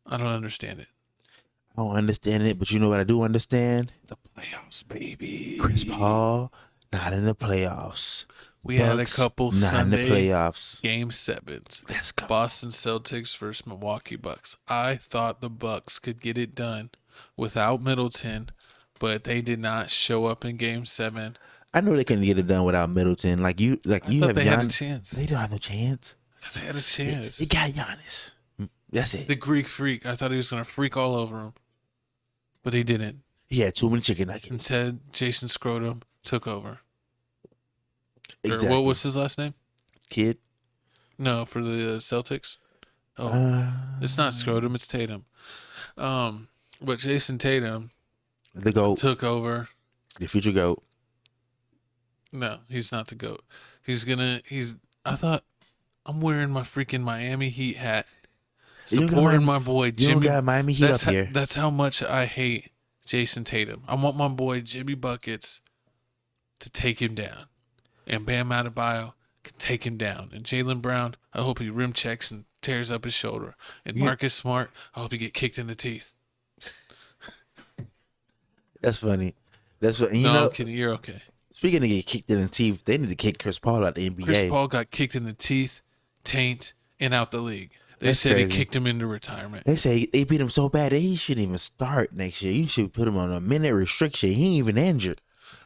I don't understand it. I don't understand it, but you know what I do understand? The playoffs, baby. Chris Paul not in the playoffs. We had a Bucks couple not Sunday in the playoffs. Game 7s. Let's go. Boston Celtics versus Milwaukee Bucks. I thought the Bucks could get it done without Middleton, but they did not show up in Game 7. I know they couldn't get it done without Middleton. Like you thought have they had a Giannis. chance. They don't have no chance. I thought they had a chance. They got Giannis. That's it. The Greek freak. I thought he was going to freak all over him, but he didn't. He had too many chicken nuggets. Instead, Jason Scrotum took over. Exactly. Or what was his last name? Kid? No, for the Celtics. Oh, it's not Scrotum. It's Tatum. But Jason Tatum The GOAT. took over. The future GOAT. No, he's not the GOAT. I thought I'm wearing my freaking Miami Heat hat, You don't got supporting Miami- my boy You Jimmy. don't got Miami Heat up That's here. that's how much I hate Jason Tatum. I want my boy Jimmy Buckets to take him down, and Bam Adebayo can take him down. And Jaylen Brown, I hope he rim checks and tears up his shoulder. And Marcus Smart, I hope he get kicked in the teeth. That's funny. That's what. You No, know, I'm kidding. You're okay. speaking of get kicked in the teeth, they need to kick Chris Paul out the NBA. Chris Paul got kicked in the teeth, taint, and out the league. They That's said crazy. it kicked him into retirement. They say they beat him so bad that he shouldn't even start next year. You should put him on a minute restriction. He ain't even injured.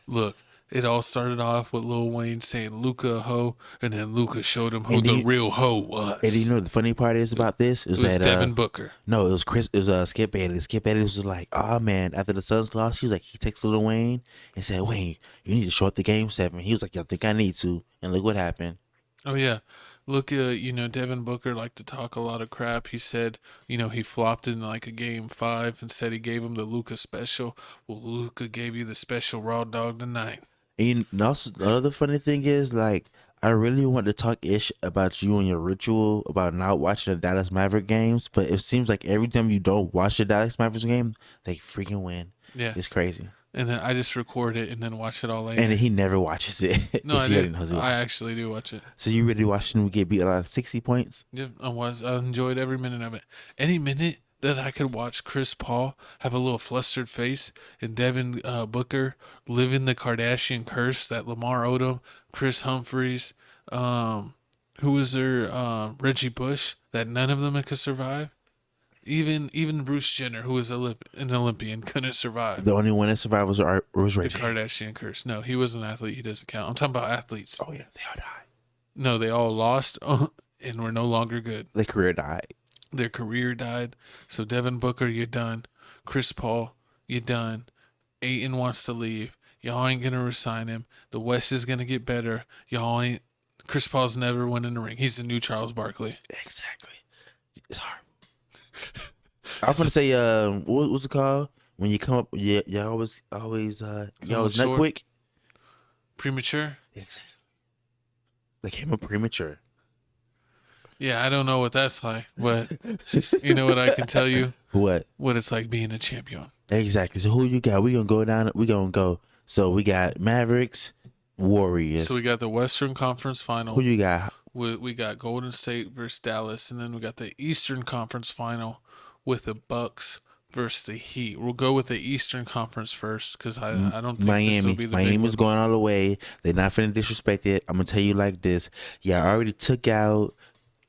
Look, It all started off with Lil Wayne saying Luca a hoe, and then Luca showed him who the real hoe was. And you know the funny part is about this? It was Devin Booker. No, it was Chris. It was Skip Bayless. Skip Bayless was like, "Oh man!" After the Suns lost, he was like, he texted Lil Wayne and said, "Wayne, you need to short the game 7." He was like, "I think I need to." And look what happened. Oh yeah, look, Devin Booker liked to talk a lot of crap. He said, he flopped in like a game 5 and said he gave him the Luca special. Well, Luca gave you the special raw dog tonight. And also, the other funny thing is, like, I really want to talk ish about you and your ritual about not watching the Dallas Maverick games, but it seems like every time you don't watch the Dallas Mavericks game, they freaking win. Yeah, it's crazy. And then I just record it and then watch it all later. And he never watches it. No, I do. I actually do watch it. So you really watched him get beat a lot of 60 points? Yeah, I enjoyed every minute of it. Any minute that I could watch Chris Paul have a little flustered face and Devin Booker living the Kardashian curse that Lamar Odom, Chris Humphries, who was there, Reggie Bush, that none of them could survive. Even Bruce Jenner, who was an Olympian, couldn't survive. The only one that survived was Reggie. The Kardashian curse. No, he was an athlete. He doesn't count. I'm talking about athletes. Oh, yeah. They all died. No, they all lost and were no longer good. Their career died. Their career died. So Devin Booker, you're done. Chris Paul, you're done. Ayton wants to leave. Y'all ain't going to resign him. The West is going to get better. Y'all ain't. Chris Paul's never winning the ring. He's the new Charles Barkley. Exactly. It's hard. I was gonna say, what's it called when you come up? Yeah, you always nut quick. Premature. Exactly. They came up premature. Yeah, I don't know what that's like, but you know what I can tell you? What it's like being a champion. Exactly. So who you got? We gonna go down. We gonna go. So we got Mavericks, Warriors. So we got the Western Conference Final. Who you got? We got Golden State versus Dallas, and then we got the Eastern Conference Final with the Bucks versus the Heat. We'll go with the Eastern Conference first because I don't think this will be the Miami's going all the way. They're not finna disrespect it. I'm gonna tell you like this. Yeah, I already took out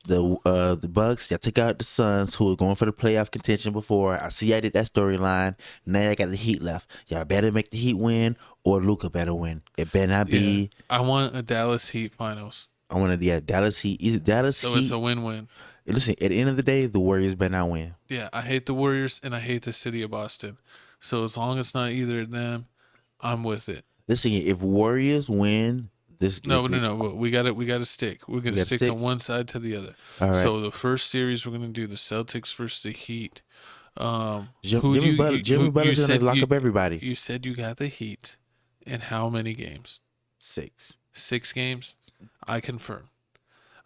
the Bucks. Y'all took out the Suns, who were going for the playoff contention before. I see I did that storyline. Now I got the Heat left. Y'all better make the Heat win, or Luka better win. It better not be. I want a Dallas Heat finals. I want to Dallas Heat. So it's a win-win. Listen, at the end of the day, the Warriors better not win. Yeah, I hate the Warriors and I hate the city of Boston. So as long as it's not either of them, I'm with it. Listen, if Warriors win, No. We got to stick. We're gonna stick to one side to the other. All right. So the first series we're gonna do the Celtics versus the Heat. Jimmy Butler's gonna lock up everybody. You said you got the Heat in how many games? 6. 6 games. I confirm.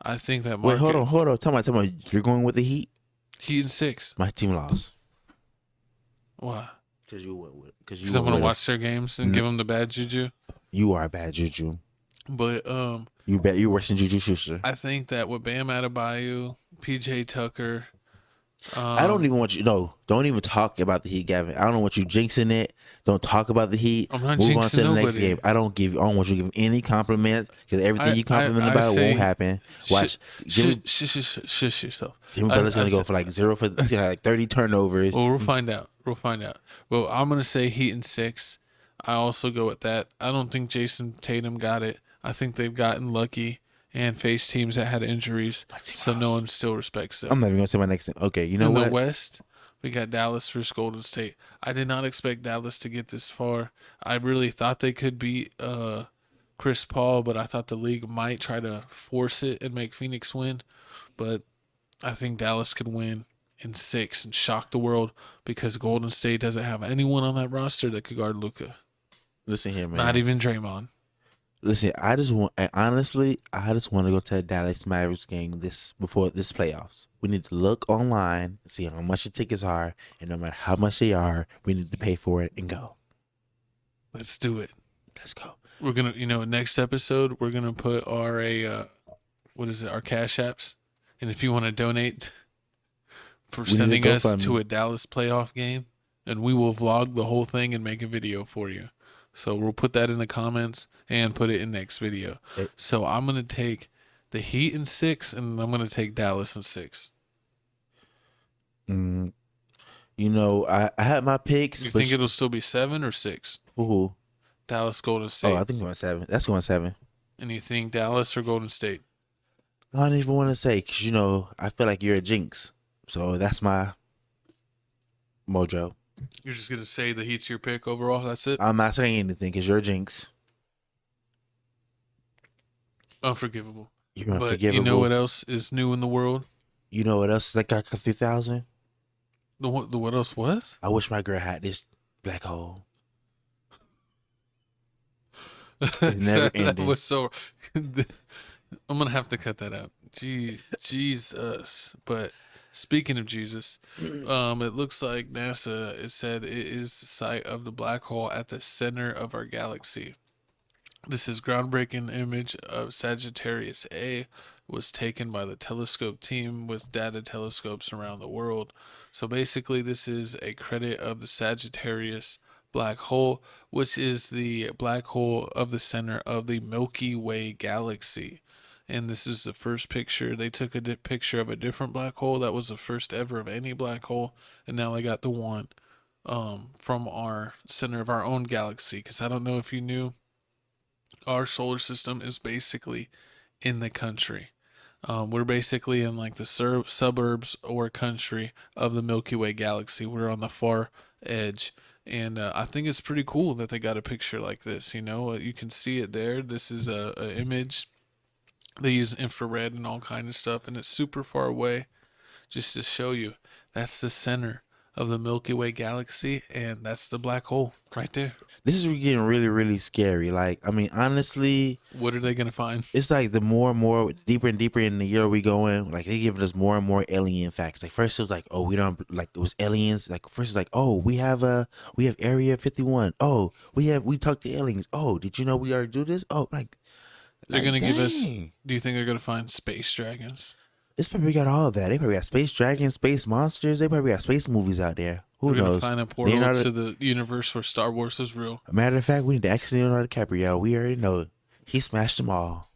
I think that. Wait, hold on. Tell me. You're going with the Heat? Heat in 6. My team lost. Why? Because you went with. Because I'm gonna watch their games and give them the bad juju. You are bad juju. But you're worse than Juju Schuster. I think that with Bam Adebayo, PJ Tucker. I don't even want you. No, don't even talk about the Heat, Gavin. I don't want you jinxing it. Don't talk about the Heat. I'm not Move jinxing on to the nobody. next game. I don't want you to give him any compliments because everything you compliment about won't happen. Watch. Shush yourself. Jimmy Butler's gonna go for like 30 turnovers. Well, we'll find out. Well, I'm gonna say Heat in 6. I also go with that. I don't think Jason Tatum got it. I think they've gotten lucky and faced teams that had injuries, so no one still respects them. I'm not even going to say my next thing. Okay, you know what? In the West, we got Dallas versus Golden State. I did not expect Dallas to get this far. I really thought they could beat Chris Paul, but I thought the league might try to force it and make Phoenix win. But I think Dallas could win in 6 and shock the world because Golden State doesn't have anyone on that roster that could guard Luka. Listen here, man. Not even Draymond. Listen, I just want to go to a Dallas Mavericks game before this playoffs. We need to look online and see how much the tickets are, and no matter how much they are, we need to pay for it and go. Let's do it. Let's go. We're gonna, next episode we're gonna put our our cash apps, and if you want to donate for sending us to a Dallas playoff game, and we will vlog the whole thing and make a video for you. So we'll put that in the comments and put it in next video. So I'm going to take the Heat in 6, and I'm going to take Dallas in 6. I had my picks. You think it'll still be 7 or 6? For who? Dallas, Golden State. Oh, I think going 7. That's going 7. And you think Dallas or Golden State? I don't even want to say because I feel like you're a jinx. So that's my mojo. You're just gonna say the Heat's your pick overall. That's it. I'm not saying anything because you're a jinx. Unforgivable. You're But unforgivable. you know what else is new in the world? You know what else is like 3000? The what else was? I wish my girl had this black hole. It's never that ending. was so. I'm gonna have to cut that out. Jesus. But speaking of Jesus, it looks like NASA. It said it is the site of the black hole at the center of our galaxy. This is groundbreaking image of Sagittarius A was taken by the telescope team with data telescopes around the world. So basically this is a credit of the Sagittarius black hole, which is the black hole of the center of the Milky Way galaxy. And this is the first picture. They took a picture of a different black hole. That was the first ever of any black hole. And now they got the one from our center of our own galaxy. Because I don't know if you knew, our solar system is basically in the country. We're basically in like the suburbs or country of the Milky Way galaxy. We're on the far edge. And I think it's pretty cool that they got a picture like this. You can see it there. This is a image. They use infrared and all kind of stuff. And it's super far away just to show you. That's the center of the Milky Way galaxy. And that's the black hole right there. This is getting really, really scary. Honestly, what are they going to find? It's like the more and more, deeper and deeper in the year we going, like they giving us more and more alien facts. Like first it was like, oh, we don't, like it was aliens. Like first it's like, oh, we have Area 51. Oh, we talk to aliens. Oh, did you know we already do this? Oh, they're going to give us, do you think they're going to find space dragons? It's probably got all of that. They probably got space dragons, space monsters. They probably got space movies out there. Who knows? Find a portal to the universe where Star Wars is real. Matter of fact, we need to ask Leonardo DiCaprio. We already know he smashed them all.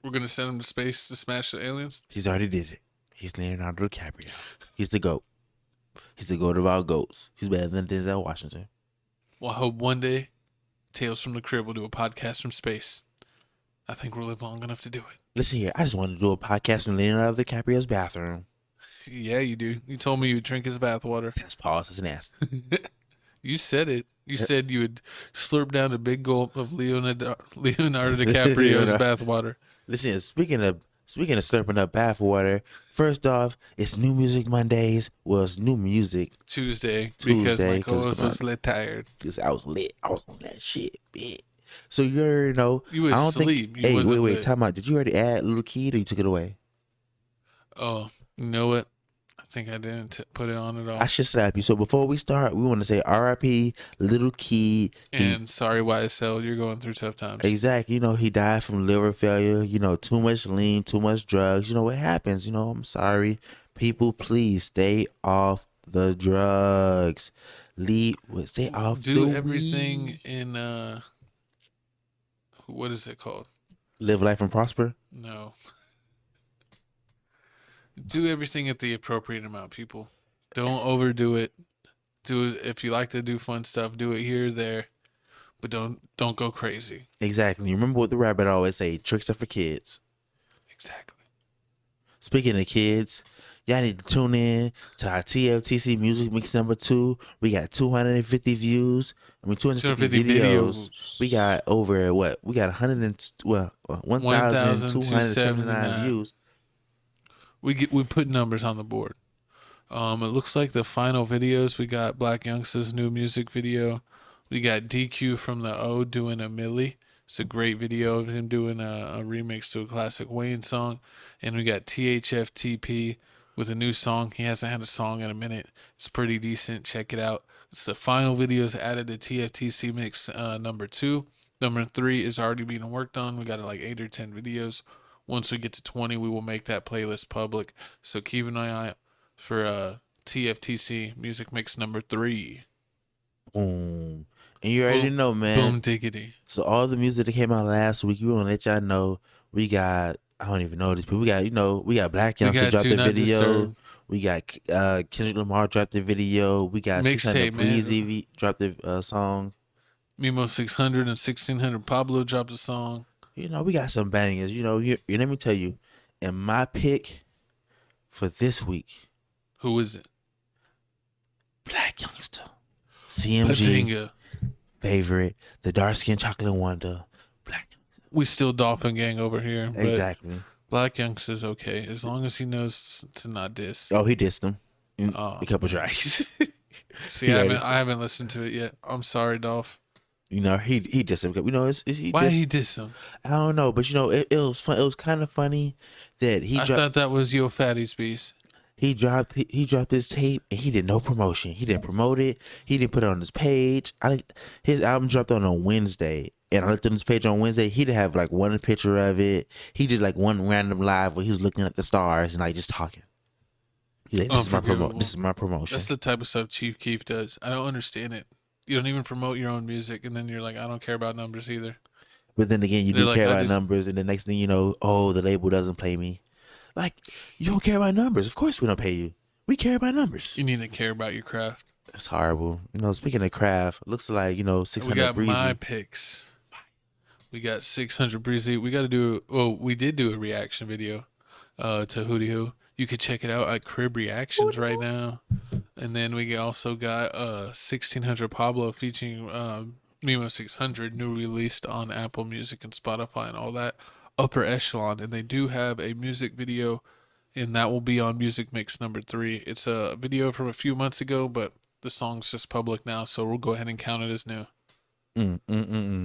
We're gonna send him to space to smash the aliens. He's already did it. He's Leonardo DiCaprio. He's the GOAT. He's the GOAT of all goats. He's better than Denzel Washington. Well, I hope one day Tales from the Crib will do a podcast from space. I think we'll live long enough to do it. Listen here, I just wanted to do a podcast in Leonardo DiCaprio's bathroom. Yeah, you do. You told me you would drink his bathwater. That's pause. That's nasty. You said it. You said you would slurp down a big gulp of Leonardo DiCaprio's bathwater. Listen, speaking of slurping up bathwater, first off, it's New Music Mondays. Well, it's New Music Tuesday because my co-host was lit tired. Because I was lit. I was on that shit, bitch. So you already know. You was I don't asleep. Think, hey, wait. Time out. Did you already add Little Kid or you took it away? Oh, you know what? I think I didn't put it on at all. I should slap you. So before we start, we want to say R.I.P. Little Kid. And sorry, YSL, you're going through tough times. Exactly. He died from liver failure. Too much lean, too much drugs. What happens? I'm sorry. People, please stay off the drugs. Stay off the Do everything weed. in, what is it called? Live life and prosper? No. Do everything at the appropriate amount, people. Don't overdo it. Do it if you like to do fun stuff. Do it here or there, but don't go crazy. Exactly. Remember what the rabbit always say: tricks are for kids. Exactly. Speaking of kids, y'all need to tune in to our TFTC Music Mix #2. We got 250 views. 250 videos. We got over what? We got 1,279 views. We put numbers on the board. It looks like the final videos, we got Black Youngsta's new music video. We got DQ from the O doing a Millie. It's a great video of him doing a remix to a classic Wayne song. And we got THFTP with a new song. He hasn't had a song in a minute. It's pretty decent. Check it out. It's the final videos added to TFTC Mix #2. Number 3 is already being worked on. We got like 8 or 10 videos. Once we get to 20, we will make that playlist public. So keep an eye out for TFTC Music Mix #3. Boom. And you already know, man. Boom diggity. So all the music that came out last week, we want to let y'all know. We got, I don't even know this, but we got, we got Black Youngster dropped the video. We got Kendrick Lamar dropped the video. We got Mixtape, Breezy dropped the song. Mimo 600 and 1600 Pablo dropped a song. You know, we got some bangers. You know, let me tell you, and my pick for this week, Who is it? Black Youngster, CMG, Bazinga. favorite, the dark skin chocolate wonder, Black Youngster. We still Dolphin Gang over here. But Exactly. Black Youngster's okay as long as he knows to not diss. Oh, he dissed him in Oh. a couple tracks. See, Yeah. I haven't listened to it yet. I'm sorry, Dolph. You know, he dissed him. You know, Why did he diss him? I don't know, but you know, it was fun. It was kind of funny that I thought that was Yo Fatty's piece. he dropped this tape and he did no promotion. He didn't promote it. He didn't put it on his page. His album dropped on a Wednesday, and I looked on his page on Wednesday. He didn't have like one picture of it. He did like one random live where he was looking at the stars and like just talking. He's like, this is my promotion. That's the type of stuff Chief Keef does. I don't understand it. You don't even promote your own music, and then you're like, I don't care about numbers either. But then again, you They're do like, care I about just- numbers, and the next thing you know, oh, the label doesn't play me. Like, you don't care about numbers. Of course we don't pay you. We care about numbers. You need to care about your craft. It's horrible. You know, speaking of craft, looks like, you know, We 600 got Breezy. my picks. We got 600 Breezy. We got to do, we did do a reaction video to Hootie Hoo. You could check it out at Crib Reactions right now. And then we also got 1600 Pablo featuring Mimo 600, new released on Apple Music and Spotify and all that. Upper Echelon. And they do have a music video, and that will be on Music Mix number 3. It's a video from a few months ago, but the song's just public now, so we'll go ahead and count it as new. And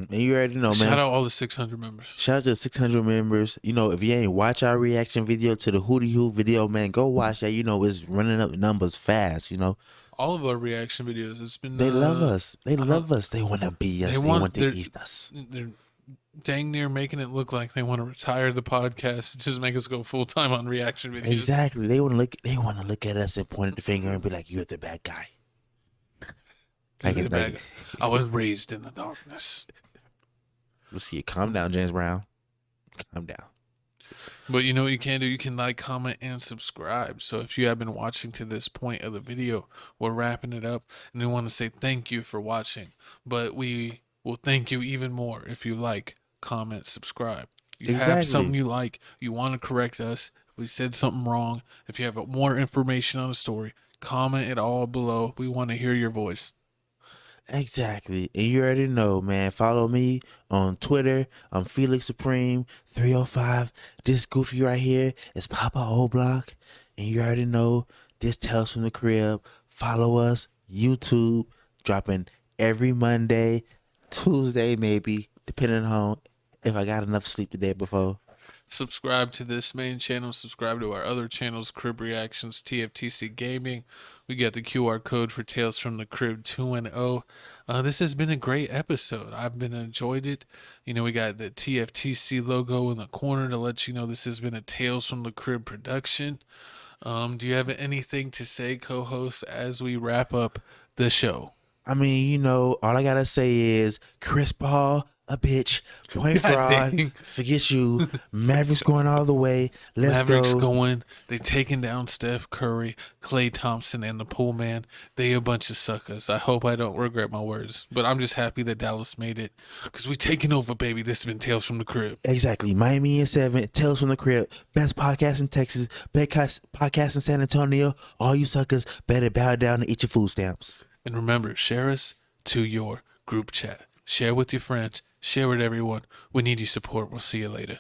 you already know, man. Shout out all the 600 members. Shout out to the 600 members. You know, if you ain't watch our reaction video to the Hootie Hoo video, man, go watch that. You know, it's running up numbers fast, you know. All of our reaction videos, it's been... They love us. They love us. They want to be us. They want to they're- eat us. They're dang near making it look like they want to retire the podcast and just make us go full-time on reaction videos. Exactly. They want to look at us and point the finger and be like, "You're the bad guy." I was raised in the darkness. Let's see. Calm down, James Brown. Calm down. But you know what you can do? You can like, comment, and subscribe. So if you have been watching to this point of the video, we're wrapping it up. And we want to say thank you for watching. But we will thank you even more if you like, comment, subscribe. You have Exactly. something you like, you want to correct us. If we said something wrong, if you have more information on a story, comment it all below. We want to hear your voice. Exactly. And you already know, man. Follow me on Twitter. I'm Felix Supreme 305. This goofy right here is Papa O'Block. And you already know, this Tales from the Crib. Follow us. YouTube. Dropping every Monday, Tuesday maybe, depending on if I got enough sleep the day before. Subscribe to this main channel. Subscribe to our other channels, Crib Reactions, TFTC Gaming. We got the QR code for Tales from the Crib 2.0. This has been a great episode. I've been enjoyed it. You know, we got the TFTC logo in the corner to let you know this has been a Tales from the Crib production. Do you have anything to say, co-host, as we wrap up the show? I mean, you know, all I gotta say is Chris Paul, a bitch, point God fraud, dang. forget you, Mavericks going all the way. Let's Mavericks go. going. They taking down Steph Curry, Klay Thompson, and the pool man. They a bunch of suckers. I hope I don't regret my words, but I'm just happy that Dallas made it because we taking over, baby. This has been Tales from the Crib. Exactly. Miami in 7, Tales from the Crib, best podcast in Texas, best podcast in San Antonio. All you suckers better bow down and eat your food stamps. And remember, share us to your group chat. Share with your friends. Share with everyone. We need your support. We'll see you later.